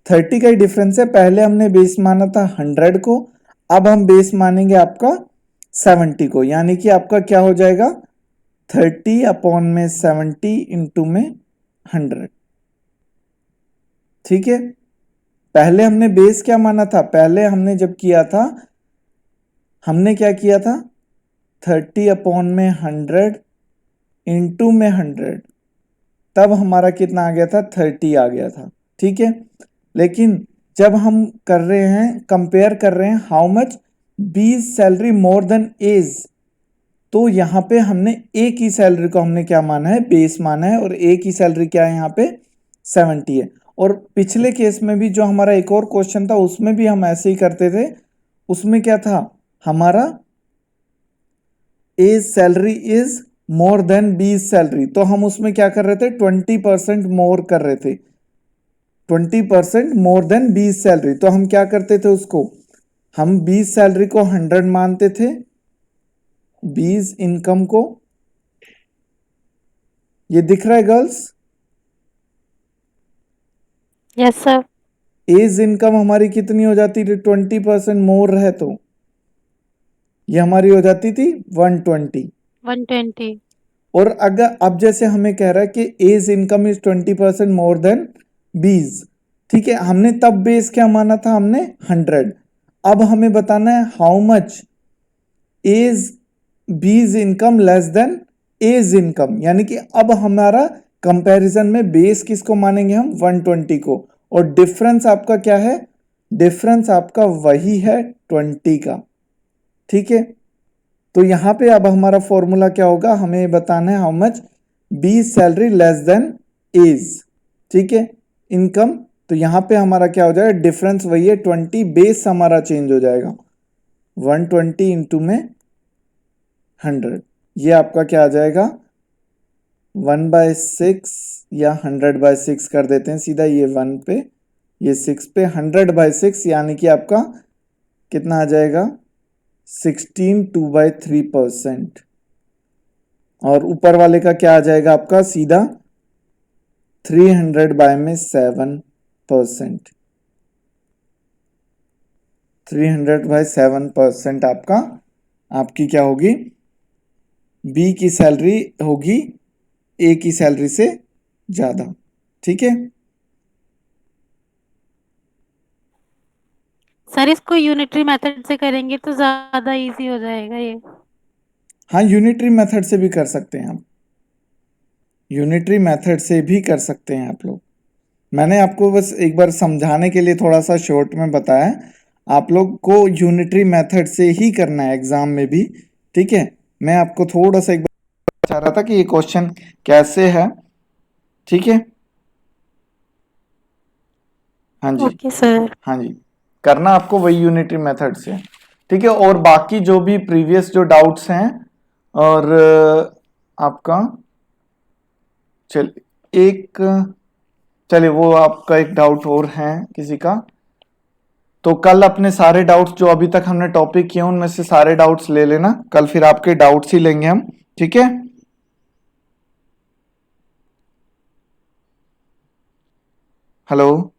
Speaker 1: 30 का ही डिफरेंस है, पहले हमने बेस माना था 100 को, अब हम बेस मानेंगे आपका 70 को, यानी कि आपका क्या हो जाएगा, 30 अपॉन में 70 इंटू में 100, ठीक है। पहले हमने बेस क्या माना था, पहले हमने जब किया था, हमने क्या किया था, 30 अपॉन में 100 इंटू में 100, तब हमारा कितना आ गया था, 30 आ गया था, ठीक है। लेकिन जब हम कर रहे हैं, कंपेयर कर रहे हैं how much B salary more than A's, तो यहाँ पे हमने ए की सैलरी को हमने क्या माना है, बेस माना है, और ए की सैलरी क्या है यहाँ पे 70 है। और पिछले केस में भी जो हमारा एक और क्वेश्चन था, उसमें भी हम ऐसे ही करते थे, उसमें क्या था हमारा, A salary is more than B salary, तो हम उसमें क्या कर रहे थे, 20% मोर कर रहे थे, 20% मोर देन 20 सैलरी, तो हम क्या करते थे उसको, हम 20 सैलरी को 100 मानते थे, 20 इनकम को, ये दिख रहा है girls,
Speaker 4: yes sir.
Speaker 1: A's income हमारी कितनी हो जाती थी, 20% मोर रहे तो ये हमारी हो जाती थी 120,
Speaker 4: 120।
Speaker 1: और अगर अब जैसे हमें कह रहा है कि A's income is 20% more than 20, ठीक है, हमने तब बेस क्या माना था, हमने 100, अब हमें बताना है how much A's B's income less than A's income, यानी कि अब हमारा कंपैरिजन में बेस किसको मानेंगे हम, 120 को, और डिफरेंस आपका क्या है, डिफरेंस आपका वही है 20 का, ठीक है। तो यहां पे अब हमारा फॉर्मूला क्या होगा, हमें बताना है how much B salary less than A's, ठीक है, इनकम, तो यहां पे हमारा क्या हो जाएगा, डिफरेंस वही है 20, बेस हमारा चेंज हो जाएगा, 120 इंटू में 100, ये आपका क्या आ जाएगा, 1/6 या 100/6 कर देते हैं सीधा, ये 1 पे ये 6 पे, 100/6 यानी कि आपका कितना आ जाएगा, 16 2/3%, और ऊपर वाले का क्या आ जाएगा आपका, सीधा 300/7%, 300/7% आपका, आपकी क्या होगी, बी की सैलरी होगी ए की सैलरी से ज्यादा, ठीक है।
Speaker 4: सर इसको यूनिटरी मेथड से करेंगे तो ज्यादा इजी हो जाएगा ये।
Speaker 1: हाँ, यूनिटरी मेथड से भी कर सकते हैं आप, यूनिटरी मेथड से भी कर सकते हैं आप लोग, मैंने आपको बस एक बार समझाने के लिए थोड़ा सा शॉर्ट में बताया, आप लोग को यूनिटरी मेथड से ही करना है एग्जाम में भी, ठीक है। मैं आपको थोड़ा सा एक बार चाह रहा था कि ये क्वेश्चन कैसे है, ठीक है। हाँ जी,
Speaker 4: ओके सर।
Speaker 1: हाँ जी, करना आपको वही यूनिटरी मेथड से, ठीक है। और बाकी जो भी प्रीवियस जो डाउट्स हैं, और आपका चलिए वो आपका एक डाउट और है किसी का, तो कल अपने सारे डाउट्स जो अभी तक हमने टॉपिक किए उनमें से सारे डाउट्स ले लेना, कल फिर आपके डाउट्स ही लेंगे हम, ठीक है। हेलो।